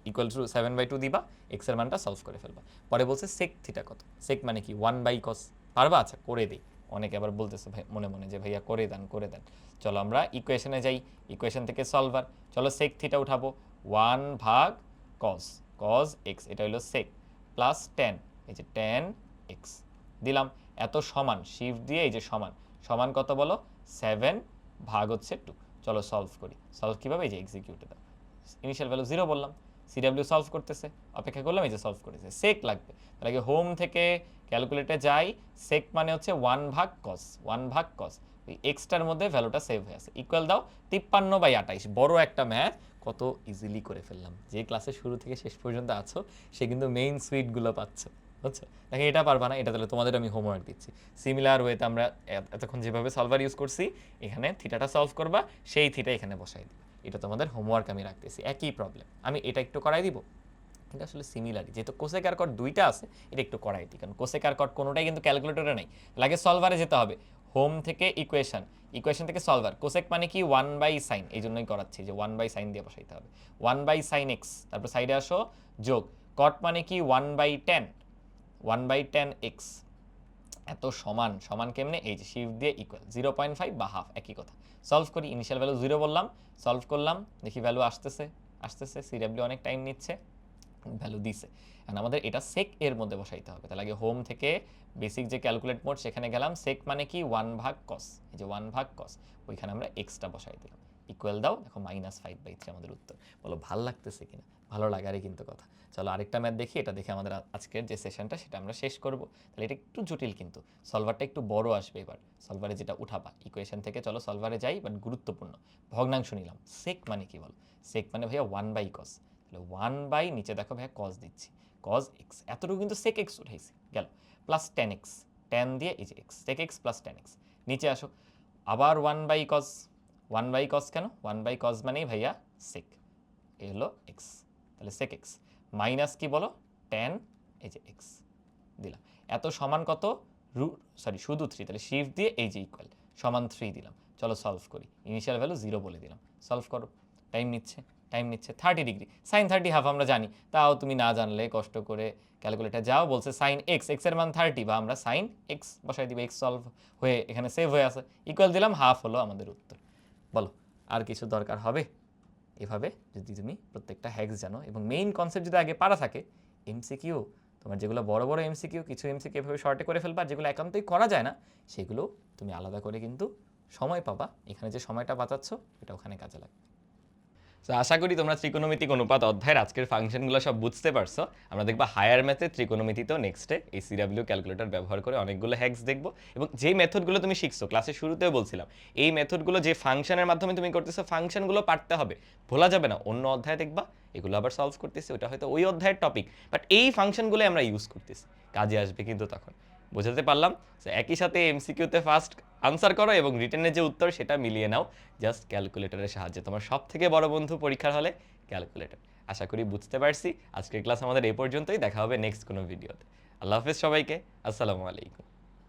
ইকুয়াল টু 7/2 দিবা, এক্স এর মানটা সলভ করে ফেলবা। পরে বলছে সেক থিটা কত, সেক মানে কি 1/cos, পারবা? আচ্ছা করে দিই। অনেকে আবার বলতেছে ভাই মনে মনে যে ভাইয়া করে দেন করে দেন। চলো আমরা ইকুয়েশনে যাই, ইকুয়েশন থেকে সলভার, চলো সেক থিটা উঠাবো, 1/cos, cos x, এটা হলো সেক, প্লাস টেন, এই যে টেন এক্স দিলাম, এত সমান শিফট দিয়ে এই যে সমান, সমান কত বলো, 7/2। চলো সলভ করি, সলভ কীভাবে, এই যে এক্সিকিউটে দাও, ইনিশিয়াল ভ্যালু 0 বললাম, সিডাব্লিউ সলভ করতেছে, অপেক্ষা করলাম, এই যে সলভ করেছে, সেক লাগবে, তাহলে আগে হোম থেকে ক্যালকুলেটে যাই, সেক মানে হচ্ছে 1/cos, 1/cos, এই এক্সটার মধ্যে ভ্যালুটা সেভ হয়ে আছে, ইকুয়াল দাও 53/28, বড় একটা ম্যাথ, কত ইজিলি করে ফেললাম। যে ক্লাসে শুরু থেকে শেষ পর্যন্ত আছো সে কিন্তু মেইন সুইটগুলো পাচ্ছ, বুঝছো? দেখো এটা পারবা না, এটা তাহলে তোমাদের আমি হোমওয়ার্ক দিচ্ছি। সিমিলার ওয়েতে আমরা এতক্ষণ যেভাবে সলভার ইউজ করছি, এখানে থিটাটা সলভ করবা, সেই থিটা এখানে বসাই দিবা, এটা তোমাদের হোমওয়ার্ক আমি রাখতেছি। একই প্রবলেম, আমি এটা একটু করাই দিব, এটা আসলে সিমিলারই, যেহেতু কোসেক আর কট দুইটা আছে, এটা একটু করাই দিই, কারণ কোসেক আর কট কোনোটাই কিন্তু ক্যালকুলেটরে নেই, লাগে সলভারে যেতে হবে, হোম থেকে ইকুয়েশন, ইকুয়েশন থেকে সলভার, কোসেক মানে কি 1/sin, এই জন্যই করাচ্ছি যে 1/sin দিয়ে বসাইতে হবে, 1/sin x, তারপর সাইডে আসো যোগ, কট মানে কি 1/10, 1/10 x, এত সমান, সমান কেমনে, এই যে শিফট দিয়ে ইকুয়াল 0.5 বা হাফ, একই কথা। সলভ করি, ইনিশিয়াল ভ্যালু 0 বললাম, সলভ করলাম, দেখি ভ্যালু আসতেছে, আসতেছে, সিডাব্লিউ অনেক টাইম নিচ্ছে, ভ্যালু দিছে, এখন আমাদের এটা সেক এর মধ্যে বসাইতে হবে, তাহলে আগে হোম থেকে বেসিক যে ক্যালকুলেট মোড সেখানে গেলাম, সেক মানে কি 1/cos, এই যে 1/cos, ওইখানে আমরা এক্সটা বসাই দিলাম, ইকুয়াল দাও, দেখো -5/3 আমাদের উত্তর। বলো ভাল লাগতেছে কিনা? ভালো লাগারই কিন্তু কথা। চলো আরেকটা ম্যাথ দেখি, এটা দেখে আমাদের আজকের যে সেশনটা সেটা আমরা শেষ করব। তাহলে এটা একটু জটিল, কিন্তু সলভারটা একটু বড় আসবে এবার, সলভারে যেটা উঠাবা ইকুয়েশন থেকে, চলো সলভারে যাই, বাট গুরুত্বপূর্ণ ভগ্নাংশ নিলাম। সেক মানে কি বলো, সেক মানে ভাইয়া 1/cos, তাহলে 1/ নিচে দেখো ভাইয়া cos দিচ্ছি, cos x, এতটুকু কিন্তু sec x উঠাইছি, গেল, প্লাস tan x, tan দিয়ে এই যে x, sec x plus tan x, নিচে আসো, আবার 1/cos, 1/cos কেন, 1/cos মানেই ভাইয়া sec, এই হলো x, তাহলে sec x, মাইনাস কি বলো, tan এই যে x দিলাম, এত সমান কত, শুধু 3, তাহলে শিফট দিয়ে এই যে ইকুয়াল, সমান 3 দিলাম। চলো সলভ করি, ইনিশিয়াল ভ্যালু 0 বলে দিলাম, সলভ করো, টাইম নিচ্ছে, টাইম নিচ্ছে, 30 ডিগ্রি, সাইন 30 হাফ আমরা জানি, তাও তুমি না জানলে কষ্ট করে ক্যালকুলেটার যাও, বলছে সাইন এক্স, এক্স এর মান 30, বা আমরা সাইন এক্স বসাই দিব, এক্স সলভ হয়ে এখানে সেভ হয়ে আছে, ইকুয়াল দিলাম, হাফ হলো আমাদের উত্তর। বলো আর কিছু দরকার হবে? এভাবে যদি তুমি প্রত্যেকটা হ্যাক্স জানো এবং মেইন কনসেপ্ট যদি আগে পারা থাকে, এমসিকিউ তোমার যেগুলো বড় বড় এমসিকিউ, কিছু এমসিকিউ এভাবে শর্টে করে ফেলবা, যেগুলো একান্তই করা যায় না সেগুলো তুমি আলাদা করে কিন্তু সময় পাবা, এখানে যে সময়টা বাঁচাচ্ছ এটা ওখানে কাজে লাগবে। তো আশা করি তোমরা ত্রিকোণমিতিক অনুপাত অধ্যায়ের আজকের ফাংশনগুলো সব বুঝতে পারছো। আমরা দেখবা হায়ার ম্যাথে ত্রিকোণমিতিতেও নেক্সটে এই সিডাব্লিউ ক্যালকুলেটর ব্যবহার করে অনেকগুলো হ্যাক্স দেখবো, এবং যে মেথডগুলো তুমি শিখছো ক্লাসের শুরুতেও বলছিলাম, এই মেথডগুলো যে ফাংশনের মাধ্যমে তুমি করতেছো, ফাংশনগুলো পারতে হবে, ভোলা যাবে না। অন্য অধ্যায় দেখবা এগুলো আবার সলভ করতেছি, ওটা হয়তো ওই অধ্যায়ের টপিক, বাট এই ফাংশনগুলো আমরা ইউজ করতেছি, কাজে আসবে কিন্তু তখন। বোঝাতে পারলাম? একই সাথে এমসিকিউতে ফার্স্ট আনসার করো এবং রিটেনের যে উত্তর সেটা মিলিয়ে নাও জাস্ট ক্যালকুলেটরের সাহায্যে। তোমার সব থেকে বড় বন্ধু পরীক্ষার হলে ক্যালকুলেটর। আশা করি বুঝতে পারছি। আজকের ক্লাস আমাদের এই পর্যন্তই, দেখা হবে নেক্সট কোনো ভিডিওতে। আল্লাহ হাফেজ সবাইকে, আসসালামু আলাইকুম।